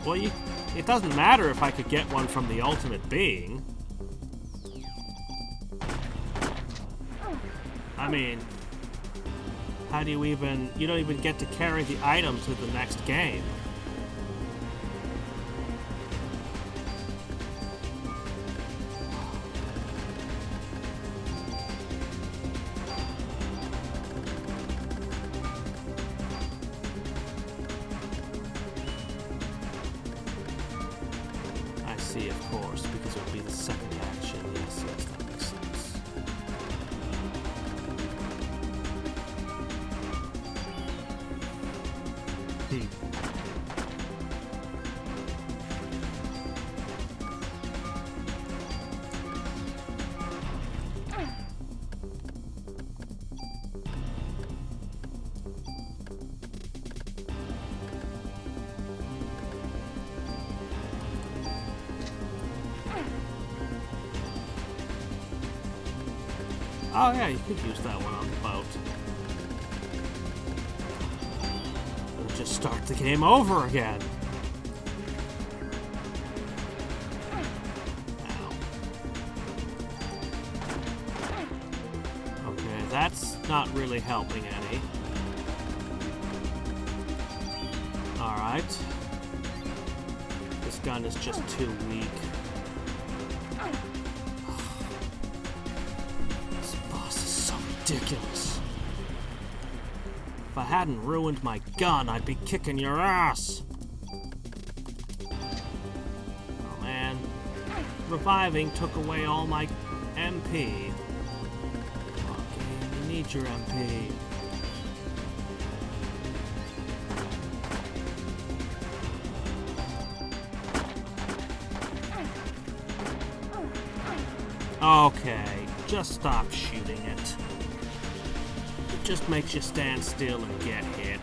Well, it doesn't matter if I could get one from the ultimate being. I mean, how do you even... You don't even get to carry the item to the next game. Of course, because it would be the second action. Yes, yes, that makes sense. Oh yeah, you could use that one on the boat. We'll just start the game over again. Ow. Okay, that's not really helping any. Alright. This gun is just too weak. Ridiculous. If I hadn't ruined my gun, I'd be kicking your ass. Oh man. Reviving took away all my MP. Okay, you need your MP. Okay, just stop shooting it. Just makes you stand still and get hit.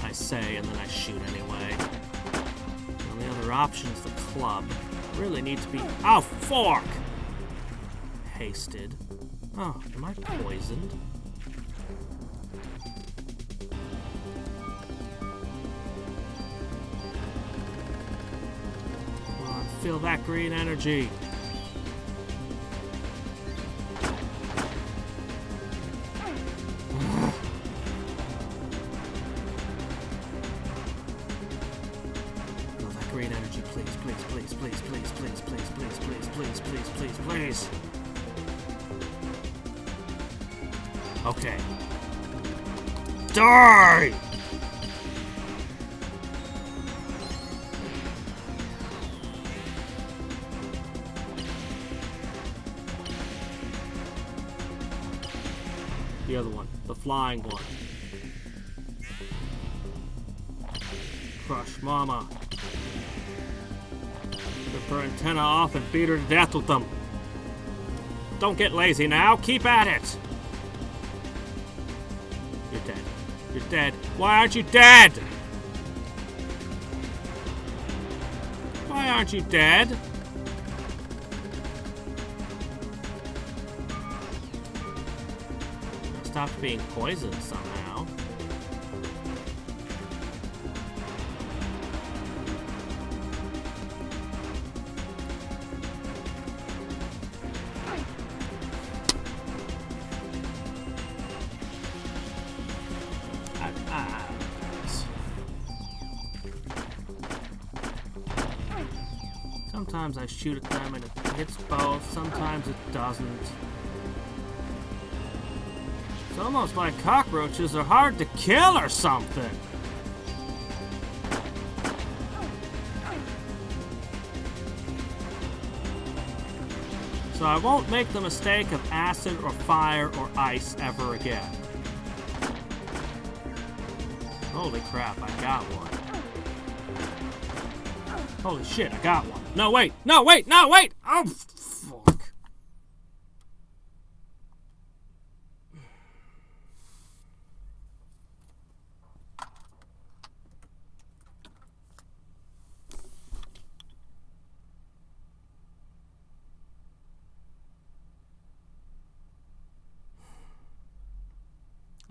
I say, and then I shoot anyway. And the other option's the club. Really need to be... Oh, fork! Hasted. Oh, am I poisoned? Feel that green energy. Feel that green energy, please, please, please, please, please, please, please, please, please, please, please, please, please. Okay. Die! The other one, the flying one. Crush Mama. Rip her antenna off and beat her to death with them. Don't get lazy now, keep at it! You're dead. You're dead. Why aren't you dead? Why aren't you dead? Stopped being poisoned somehow. Sometimes I shoot at them and it hits both. Sometimes it doesn't. It's almost like cockroaches are hard to kill or something. So I won't make the mistake of acid or fire or ice ever again. Holy crap, I got one. Holy shit, I got one. No, wait! No, wait! No, wait! Oh, fuck.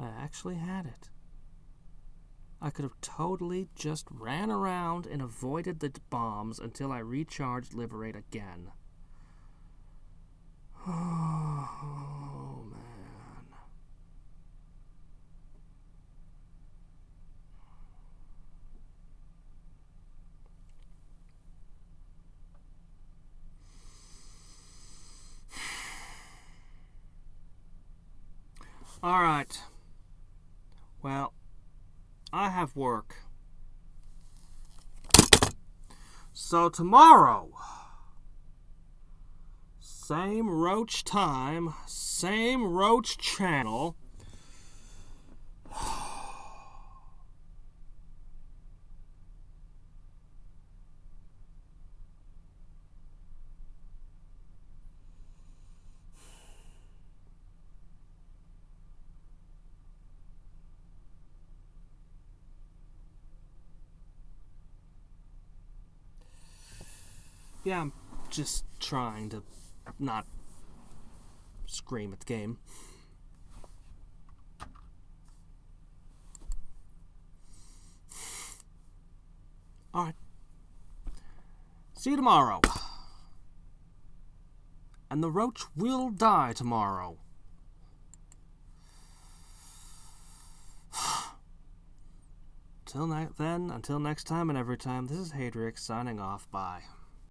I actually had it. I could have totally just ran around and avoided the bombs until I recharged Liberate again. Oh, man. All right. Well, I have work. So tomorrow, same Roach time, same Roach channel. Yeah, I'm just trying to not scream at the game. Alright. See you tomorrow. And the Roach will die tomorrow. Until next time and every time, this is Hadriex signing off. Bye.